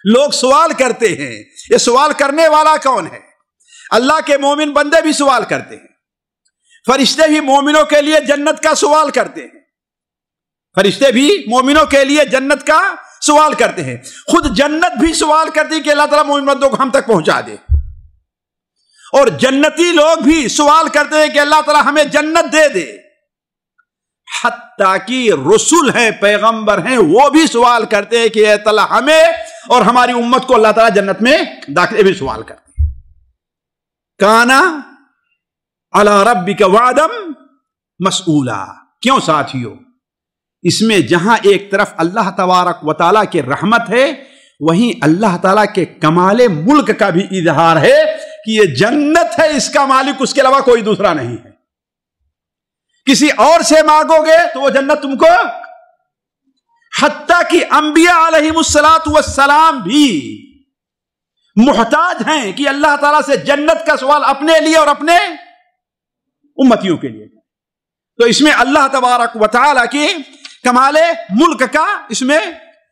لوگ سوال کرتے ہیں, یہ سوال کرنے والا کون ہے؟ اللہ کے مومن بندے بھی سوال کرتے ہیں, فرشتے بھی مومنوں کے لیے جنت کا سوال کرتے ہیں, فرشتے بھی مومنوں کے لیے جنت کا سوال کرتے ہیں. خود جنت بھی سوال کرتی کہ اللہ تعالیٰ مومن بندوں کو ہم تک پہنچا دے, اور جنتی لوگ بھی سوال کرتے ہیں کہ اللہ تعالیٰ ہمیں جنت دے دے. حتیٰ کہ رسول ہیں, پیغمبر ہیں, وہ بھی سوال کرتے ہیں کہ اے اللہ ہمیں اور ہماری امت کو اللہ تعالیٰ جنت میں داخلے, بھی سوال کرتے ہیں. کانا علی ربک وعدا مسئولا. کیوں ساتھیو؟ اس میں جہاں ایک طرف اللہ تبارک و تعالیٰ کے رحمت ہے, وہیں اللہ تعالیٰ کے کمال ملک کا بھی اظہار ہے کہ یہ جنت ہے, اس کا مالک اس کے علاوہ کوئی دوسرا نہیں ہے. کسی اور سے مانگو گے تو وہ جنت تم کو, حتیٰ کہ انبیاء علیہم السلام بھی محتاج ہیں کہ اللہ تعالیٰ سے جنت کا سوال اپنے لیے اور اپنے امتیوں کے لیے. تو اس میں اللہ تبارک و تعالیٰ کی کمال ملک کا اس میں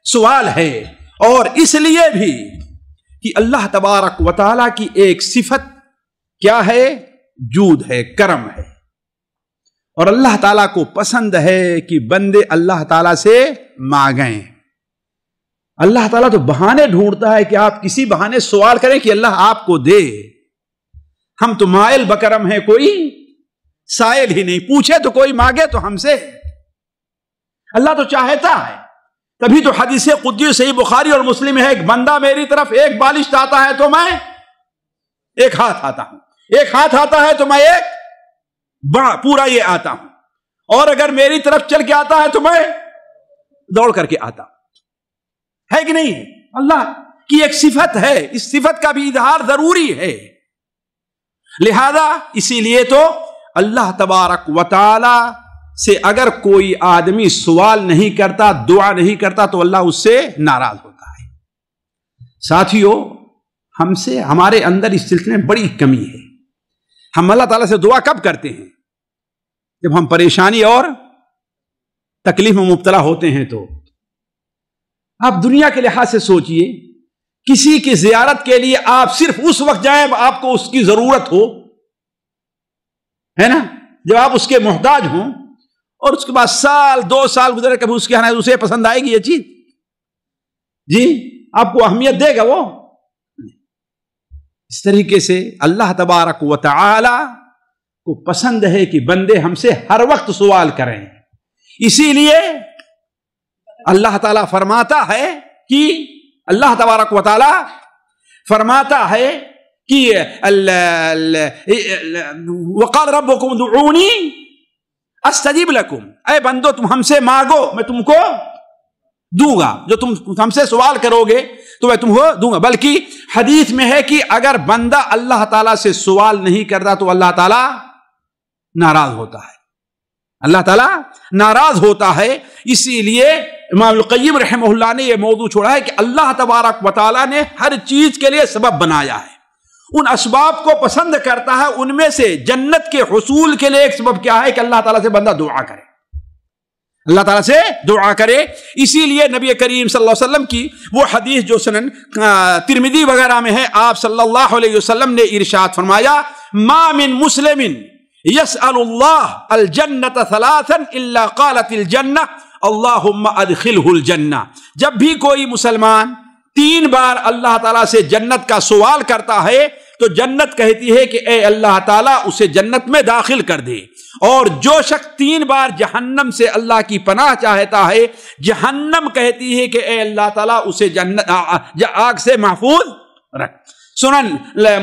سوال ہے, اور اس لیے بھی کہ اللہ تبارک و تعالیٰ کی ایک صفت کیا ہے؟ جود ہے, کرم ہے. اور اللہ تعالیٰ کو پسند ہے کہ بندے اللہ تعالیٰ سے مانگیں. اللہ تعالیٰ تو بہانے ڈھونڈتا ہے کہ آپ کسی بہانے سوال کریں کہ اللہ آپ کو دے. ہم تو مائل بکرم ہیں, کوئی سائل ہی نہیں, پوچھے تو کوئی مانگے تو ہم سے. اللہ تو چاہتا ہے, تبھی تو حدیث قدسی صحیح بخاری اور مسلم ہے, ایک بندہ میری طرف ایک بالشت آتا ہے تو میں ایک ہاتھ آتا ہوں, ایک ہاتھ آتا ہے تو میں ایک پورا یہ آتا ہوں, اور اگر میری طرف چل کے آتا ہے تو میں دوڑ کر کے آتا ہوں. ہے کہ نہیں؟ اللہ کی ایک صفت ہے, اس صفت کا بھی اظہار ضروری ہے. لہذا اسی لیے تو اللہ تبارک و تعالی سے اگر کوئی آدمی سوال نہیں کرتا, دعا نہیں کرتا, تو اللہ اس سے ناراض ہوتا ہے. ساتھیو, ہم سے ہمارے اندر اس سلسلے میں بڑی کمی ہے. ہم اللہ تعالیٰ سے دعا کب کرتے ہیں؟ جب ہم پریشانی اور تکلیف میں مبتلا ہوتے ہیں. تو آپ دنیا کے لحاظ سے سوچئے, کسی کی زیارت کے لیے آپ صرف اس وقت جائیں آپ کو اس کی ضرورت ہو, ہے نا, جب آپ اس کے محتاج ہوں, اور اس کے بعد سال 2 سال گزرے, کبھی اس کے یہاں اسے پسند آئے گی یہ چیز؟ جی, آپ کو اہمیت دے گا وہ؟ اس طریقے سے اللہ تبارک و تعالی کو پسند ہے کہ بندے ہم سے ہر وقت سوال کریں. اسی لیے اللہ تعالیٰ فرماتا ہے کہ اللہ تبارک و تعالی فرماتا ہے کہ وقال ربکم ادعونی استجب لکم, اے بندو تم ہم سے مانگو میں تم کو دوں گا, جو تم ہم سے سوال کرو گے تو میں تم کو دوں گا. بلکہ حدیث میں ہے کہ اگر بندہ اللہ تعالیٰ سے سوال نہیں کرتا تو اللہ تعالیٰ ناراض ہوتا ہے, اللہ تعالیٰ ناراض ہوتا ہے. اسی لیے امام القیم رحمہ اللہ نے یہ موضوع چھوڑا ہے کہ اللہ تبارک و تعالیٰ نے ہر چیز کے لیے سبب بنایا ہے, ان اسباب کو پسند کرتا ہے. ان میں سے جنت کے حصول کے لیے ایک سبب کیا ہے کہ اللہ تعالیٰ سے بندہ دعا کرے, اللہ تعالیٰ سے دعا کرے. اسی لیے نبی کریم صلی اللہ علیہ وسلم کی وہ حدیث جو سنن ترمذی وغیرہ میں ہے, آپ صلی اللہ علیہ وسلم نے ارشاد فرمایا, ما من مسلم یسأل اللہ الجنت ثلاثا الا قالت الجنہ اللہم ادخلہ الجنہ. جب بھی کوئی مسلمان 3 بار اللہ تعالیٰ سے جنت کا سوال کرتا ہے تو جنت کہتی ہے کہ اے اللہ تعالیٰ اسے جنت میں داخل کر دے. اور جو شخص 3 بار جہنم سے اللہ کی پناہ چاہتا ہے جہنم کہتی ہے کہ اے اللہ تعالیٰ اسے آگ سے محفوظ رکھ. سنن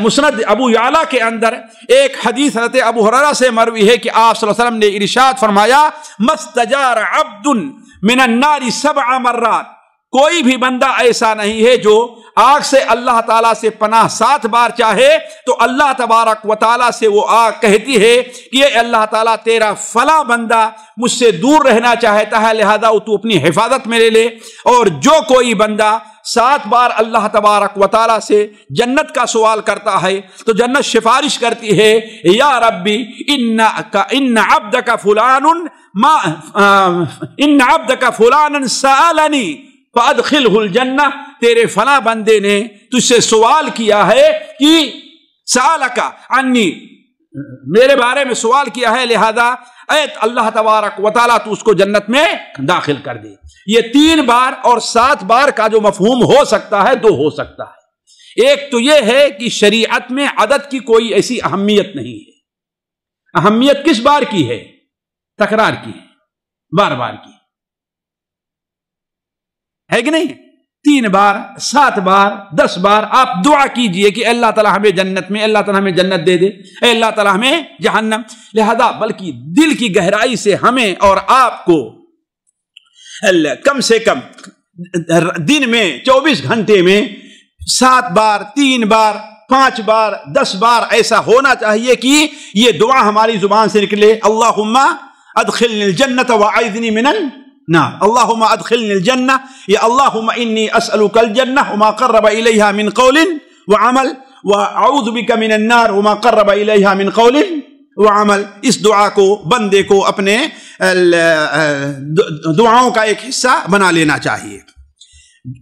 مسند ابو یعلا کے اندر ایک حدیث حضرت ابو ہریرہ سے مروی ہے کہ آپ صلی اللہ علیہ وسلم نے ارشاد فرمایا مستجار عبد من النار 7 مرات. کوئی بھی بندہ ایسا نہیں ہے جو آگ سے اللہ تعالیٰ سے پناہ 7 بار چاہے تو اللہ تبارک و تعالیٰ سے وہ آگ کہتی ہے کہ اے اللہ تعالیٰ تیرا فلاں بندہ مجھ سے دور رہنا چاہتا ہے لہذا تو اپنی حفاظت میں لے لے. اور جو کوئی بندہ 7 بار اللہ تبارک و تعالیٰ سے جنت کا سوال کرتا ہے تو جنت سفارش کرتی ہے یا ربی ان عبدک فلان سألنی فادخلہ الجنہ. تیرے فلاں بندے نے تجھ سے سوال کیا ہے کہ سألک عنی میرے بارے میں سوال کیا ہے لہذا اے اللہ تبارک و تعالیٰ تو اس کو جنت میں داخل کر دے. یہ 3 بار اور 7 بار کا جو مفہوم ہو سکتا ہے 2 ہو سکتا ہے. ایک تو یہ ہے کہ شریعت میں عدد کی کوئی ایسی اہمیت نہیں ہے. اہمیت کس بار کی ہے؟ تکرار کی ہے، بار بار کی ہے کہ نہیں؟ 3 بار 7 بار 10 بار آپ دعا کیجئے کہ اللہ تعالیٰ ہمیں جنت میں، اللہ تعالیٰ ہمیں جنت دے دے، اے اللہ تعالیٰ ہمیں جہنم. لہذا بلکہ دل کی گہرائی سے ہمیں اور آپ کو کم سے کم دن میں 24 گھنٹے میں 7 بار 3 بار 5 بار 10 بار ایسا ہونا چاہیے کہ یہ دعا ہماری زبان سے نکلے. اللہم ادخلنی الجنت واعذنی من النار، اللہم ادخلنی الجنہ، یا اللہم انی اسألک الجنہ وما قرب الیہا من قول وعمل واعوذ بک من النار وما قرب الیہا من قول وعمل. اس دعا کو بندے کو اپنے دعاؤں کا ایک حصہ بنا لینا چاہیے.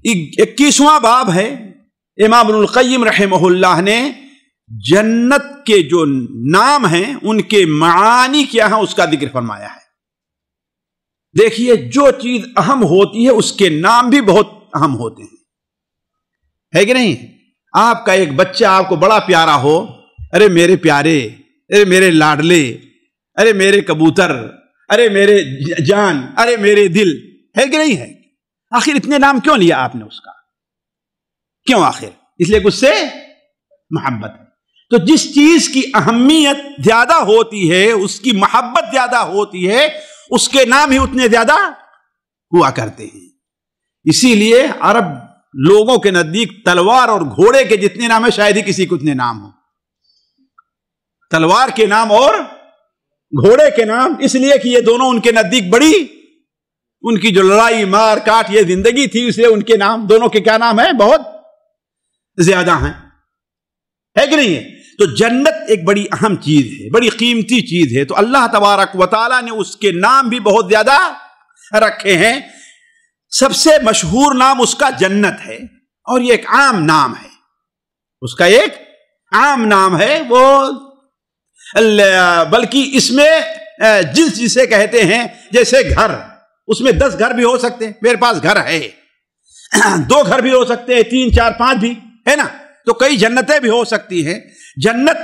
21واں باب ہے. امام ابن القیم رحمہ اللہ نے جنت کے جو نام ہیں ان کے معانی کیا ہیں اس کا ذکر فرمایا ہے. دیکھیے جو چیز اہم ہوتی ہے اس کے نام بھی بہت اہم ہوتے ہیں، ہے کہ نہیں؟ آپ کا ایک بچہ آپ کو بڑا پیارا ہو، ارے میرے پیارے، ارے میرے لاڈلے، ارے میرے کبوتر، ارے میرے جان، ارے میرے دل، ہے کہ نہیں ہے؟ آخر اتنے نام کیوں لیا آپ نے اس کا؟ کیوں آخر؟ اس لیے کہ اس سے محبت ہے. تو جس چیز کی اہمیت زیادہ ہوتی ہے، اس کی محبت زیادہ ہوتی ہے، اس کے نام ہی اتنے زیادہ ہوا کرتے ہیں. اسی لیے عرب لوگوں کے نزدیک تلوار اور گھوڑے کے جتنے نام ہیں شاید ہی کسی کو اتنے نام ہوں. تلوار کے نام اور گھوڑے کے نام، اس لیے کہ یہ دونوں ان کے نزدیک بڑی، ان کی جو لڑائی مار کاٹ یہ زندگی تھی، اس لیے ان کے نام دونوں کے کیا نام ہیں؟ بہت زیادہ ہیں، ہے کہ نہیں ہے؟ تو جنت ایک بڑی اہم چیز ہے، بڑی قیمتی چیز ہے. تو اللہ تبارک و تعالیٰ نے اس کے نام بھی بہت زیادہ رکھے ہیں. سب سے مشہور نام اس کا جنت ہے، اور یہ ایک عام نام ہے. اس کا ایک عام نام ہے، وہ بلکہ اس میں جنس جسے کہتے ہیں، جیسے گھر، اس میں 10 گھر بھی ہو سکتے ہیں. میرے پاس گھر ہے، 2 گھر بھی ہو سکتے ہیں، 3 4 5 بھی ہے نا. تو کئی جنتیں بھی ہو سکتی ہیں. جنت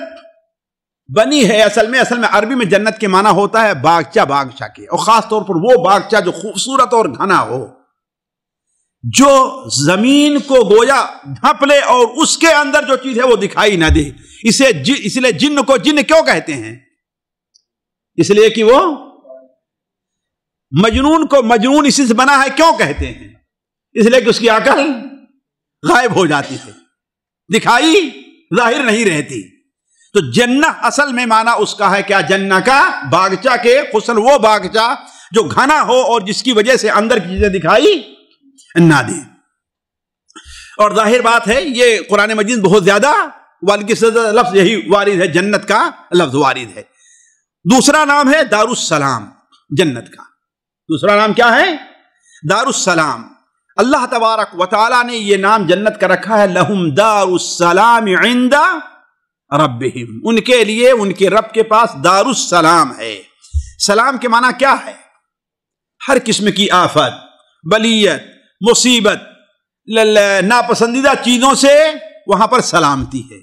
بنی ہے اصل میں عربی میں جنت کے معنی ہوتا ہے باغچہ کے، اور خاص طور پر وہ باغچہ جو خوبصورت اور گھنا ہو، جو زمین کو گویا ڈھانپ لے اور اس کے اندر جو چیز ہے وہ دکھائی نہ دے. اس لیے جن کو جن کیوں کہتے ہیں؟ اس لیے کہ وہ مجنون کو مجنون اسی سے بنا ہے کیوں کہتے ہیں؟ اس لیے کہ اس کی عقل غائب ہو جاتی ہے، دکھائی ظاہر نہیں رہتی. تو جنہ اصل میں معنی اس کا ہے کیا؟ جنہ کا باغچہ کے، خصوصاً وہ باغچہ جو گھنا ہو اور جس کی وجہ سے اندر کی چیزیں دکھائی نہ دیں. اور ظاہر بات ہے یہ قرآن مجید بہت زیادہ لفظ یہی وارد ہے، جنت کا لفظ وارد ہے. دوسرا نام ہے دار السلام. جنت کا دوسرا نام کیا ہے؟ دار السلام. اللہ تبارک و تعالیٰ نے یہ نام جنت کا رکھا ہے، لہم دار السلام عند ربہم. ان کے لیے ان کے رب کے پاس دار السلام ہے. سلام کے معنی کیا ہے؟ ہر قسم کی آفت، بلیت، مصیبت ناپسندیدہ چیزوں سے وہاں پر سلامتی ہے،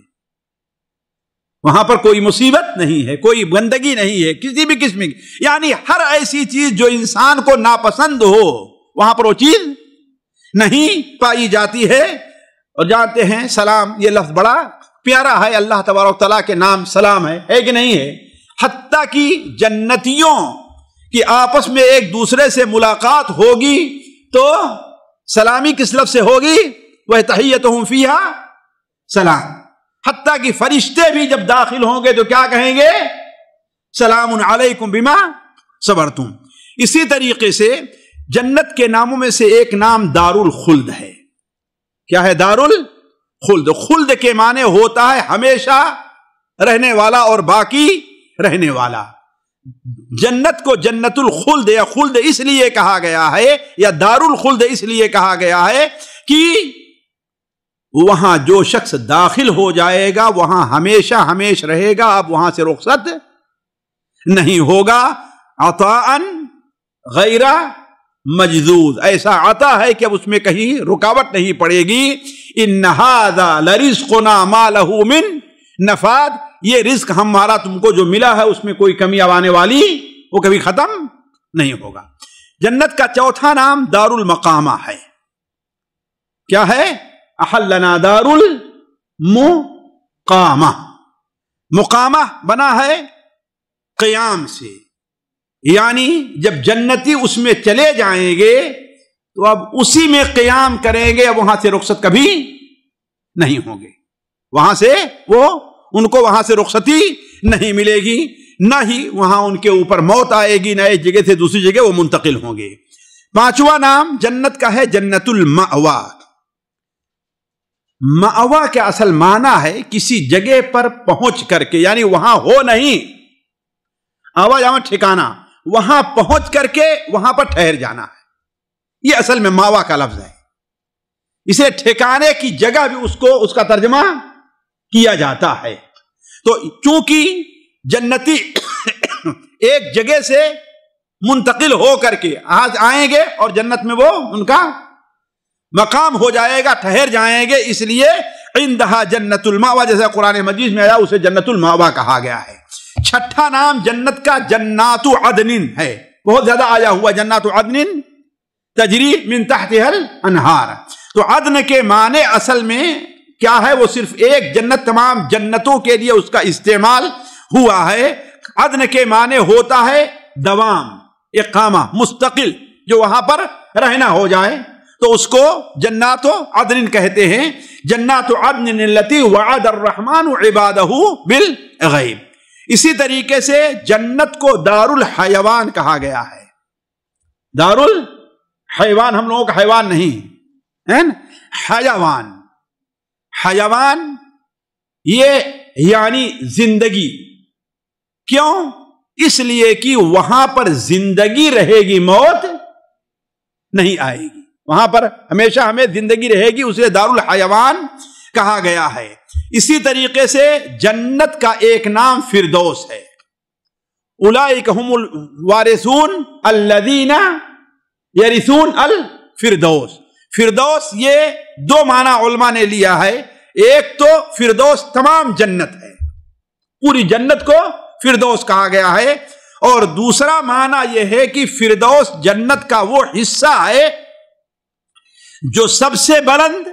وہاں پر کوئی مصیبت نہیں ہے، کوئی گندگی نہیں ہے کسی بھی قسم کی، یعنی ہر ایسی چیز جو انسان کو ناپسند ہو وہاں پر وہ چیز نہیں پائی جاتی ہے۔ اور جانتے ہیں سلام یہ لفظ بڑا پیارا ہے، اللہ تبارک و تعالیٰ کے نام سلام ہے کہ نہیں ہے؟ حتیٰ کہ جنتیوں کی آپس میں ایک دوسرے سے ملاقات ہوگی تو سلامی کس لفظ سے ہوگی؟ وہ تحیتہم فیہا سلام۔ حتیٰ کہ فرشتے بھی جب داخل ہوں گے تو کیا کہیں گے؟ سلام علیکم بما صبرتم۔ اسی طریقے سے جنت کے ناموں میں سے ایک نام دار الخلد ہے۔ کیا ہے دار الخلد؟ خلد کے معنی ہوتا ہے ہمیشہ رہنے والا اور باقی رہنے والا۔ جنت کو جنت الخلد یا خلد اس لیے کہا گیا ہے یا دار الخلد اس لیے کہا گیا ہے کہ وہاں جو شخص داخل ہو جائے گا وہاں ہمیشہ ہمیش رہے گا، اب وہاں سے رخصت نہیں ہوگا۔ عطاء غیر مجذوذ، ایسا عطا ہے کہ اب اس میں کہیں رکاوٹ نہیں پڑے گی۔ ان ھذا لرزقنا ما له من نفاد، یہ رزق ہمارا تم کو جو ملا ہے اس میں کوئی کمی اب آنے والی وہ کبھی ختم نہیں ہوگا۔ جنت کا چوتھا نام دار المقامہ ہے۔ کیا ہے؟ احلنا دار المقامہ۔ مقامہ بنا ہے قیام سے، یعنی جب جنتی اس میں چلے جائیں گے تو اب اسی میں قیام کریں گے، اب وہاں سے رخصت کبھی نہیں ہوں گے، وہاں سے ان کو وہاں سے رخصتی نہیں ملے گی، نہ ہی وہاں ان کے اوپر موت آئے گی، نہ ایک جگہ سے دوسری جگہ وہ منتقل ہوں گے۔ پانچواں نام جنت کا ہے جنت المأوا۔ مأوا کا اصل معنی ہے کسی جگہ پر پہنچ کر کے، یعنی وہاں ہو نہیں، آوا جاما ٹھکانہ، وہاں پہنچ کر کے وہاں پر ٹھہر جانا ہے، یہ اصل میں ماوا کا لفظ ہے۔ اسے ٹھکانے کی جگہ بھی اس کا ترجمہ کیا جاتا ہے۔ تو چونکہ جنتی ایک جگہ سے منتقل ہو کر کے آج آئیں گے اور جنت میں وہ ان کا مقام ہو جائے گا، ٹھہر جائیں گے، اس لیے عندہا جنت المأوا، جیسے قرآن مجید میں آیا اسے جنت المأوا کہا گیا ہے۔ چھٹا نام جنت کا جنات عدن ہے، بہت زیادہ آیا ہوا جنات عدن تجری من تحتها الانہار۔ تو عدن کے معنی اصل میں کیا ہے؟ وہ صرف ایک جنت، تمام جنتوں کے لیے اس کا استعمال ہوا ہے۔ عدن کے معنی ہوتا ہے دوام، اقامہ، مستقل، جو وہاں پر رہنا ہو جائے تو اس کو جنات عدن کہتے ہیں۔ جنات عدن التي وعد الرحمن عبادہ بالغیب۔ اسی طریقے سے جنت کو دار الحیوان کہا گیا ہے۔ دار الحیوان ہم لوگوں کا حیوان نہیں ہے نا، حیوان، حیوان یہ یعنی زندگی۔ کیوں؟ اس لیے کہ وہاں پر زندگی رہے گی، موت نہیں آئے گی، وہاں پر ہمیشہ ہمیں زندگی رہے گی، اسے دار الحیوان کہا گیا ہے۔ اسی طریقے سے جنت کا ایک نام فردوس ہے۔ اولئک هم الوارثون الذین یرثون الفردوس۔ فردوس یہ دو معنی علماء نے لیا ہے، ایک تو فردوس تمام جنت ہے، پوری جنت کو فردوس کہا گیا ہے، اور دوسرا معنی یہ ہے کہ فردوس جنت کا وہ حصہ ہے جو سب سے بلند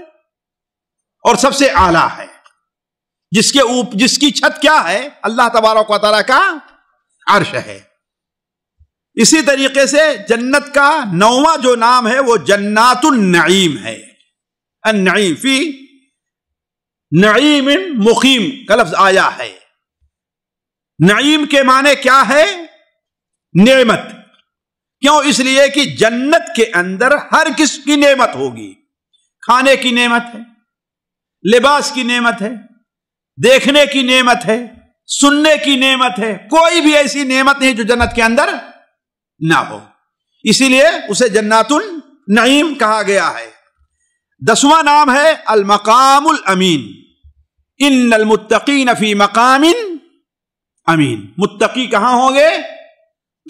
اور سب سے اعلیٰ ہے، جس کی چھت کیا ہے؟ اللہ تبارک و تعالیٰ کا عرش ہے۔ اسی طریقے سے جنت کا نوواں جو نام ہے وہ جنات النعیم ہے۔ النعیم فی نعیم مقیم کا لفظ آیا ہے۔ نعیم کے معنی کیا ہے؟ نعمت۔ کیوں؟ اس لیے کہ جنت کے اندر ہر قسم کی نعمت ہوگی، کھانے کی نعمت ہے، لباس کی نعمت ہے، دیکھنے کی نعمت ہے، سننے کی نعمت ہے، کوئی بھی ایسی نعمت نہیں جو جنت کے اندر نہ ہو، اسی لیے اسے جنات النعیم کہا گیا ہے۔ 10واں نام ہے المقام الامین۔ ان المتقین فی مقام امین۔ متقی کہاں ہوں گے؟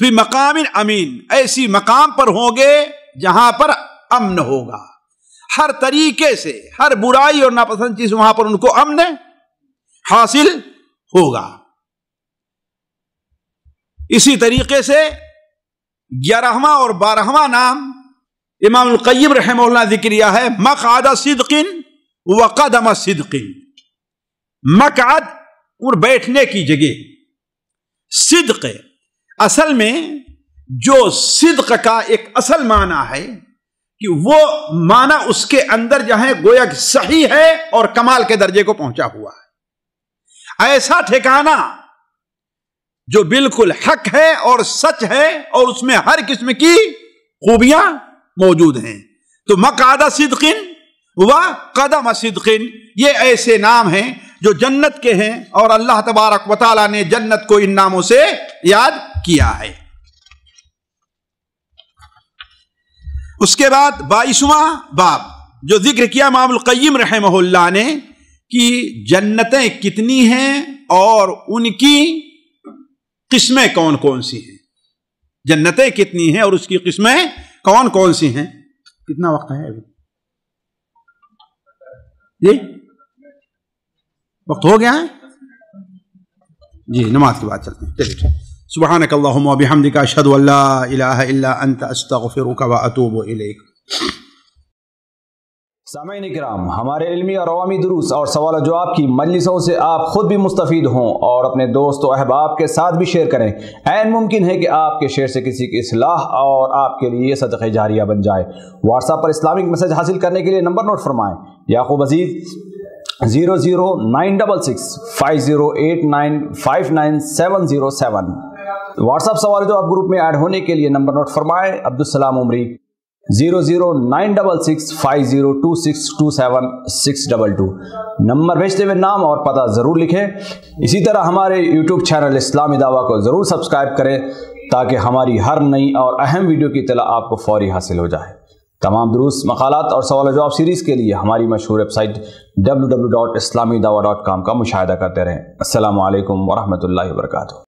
فی مقام امین، ایسی مقام پر ہوں گے جہاں پر امن ہوگا، ہر طریقے سے ہر برائی اور ناپسند چیز وہاں پر ان کو امن حاصل ہوگا۔ اسی طریقے سے 11واں اور 12واں نام امام القیم رحمہ اللہ نے ذکر کیا ہے، مقعد صدق و قدم صدق۔ مقعد اور بیٹھنے کی جگہ، صدق اصل میں جو صدق کا ایک اصل معنی ہے کہ وہ معنی اس کے اندر جو ہے گویا کہ صحیح ہے اور کمال کے درجے کو پہنچا ہوا ہے، ایسا ٹھکانہ جو بالکل حق ہے اور سچ ہے اور اس میں ہر قسم کی خوبیاں موجود ہیں۔ تو مقعد صدق و قدم صدق یہ ایسے نام ہیں جو جنت کے ہیں، اور اللہ تبارک و تعالیٰ نے جنت کو ان ناموں سے یاد کیا ہے۔ اس کے بعد 22واں باب جو ذکر کیا امام القیم رحمہ اللہ نے کہ جنتیں کتنی ہیں اور ان کی قسمیں کون کون سی ہیں، جنتیں کتنی ہیں اور اس کی قسمیں کون کون سی ہیں۔ کتنا وقت ہے ابھی؟ جی وقت ہو گیا ہے جی، نماز کے بعد چلتے ہیں، چلیے۔ سبحانک اللہم و بحمدک اشہد ان لا الہ الا انت استغفرک و اتوب الیک۔ سامعین کرام، ہمارے علمی اور عوامی دروس اور سوال و جواب کی مجلسوں سے آپ خود بھی مستفید ہوں اور اپنے دوست و احباب کے ساتھ بھی شیئر کریں۔ عین ممکن ہے کہ آپ کے شیئر سے کسی کی اصلاح اور آپ کے لیے صدقہ جاریہ بن جائے۔ واٹس ایپ پر اسلامک میسج حاصل کرنے کے لیے نمبر نوٹ فرمائیں: یعقوب عزیز 00966 5089 59707۔ واٹس ایپ سوال جو آپ گروپ میں ایڈ ہونے کے لیے نمبر نوٹ فرمائیں: عبدالسلام عمری 00966 502627 622۔ نمبر بھیجتے ہوئے نام اور پتہ ضرور لکھیں۔ اسی طرح ہمارے یوٹیوب چینل اسلامی دعویٰ کو ضرور سبسکرائب کریں تاکہ ہماری ہر نئی اور اہم ویڈیو کی اطلاع آپ کو فوری حاصل ہو جائے۔ تمام دروس، مقالات اور سوال و جواب سیریز کے لیے ہماری مشہور ویب سائٹ www.islamidawah.com کا مشاہدہ کرتے رہیں۔ السلام علیکم ورحمۃ اللہ وبرکاتہ۔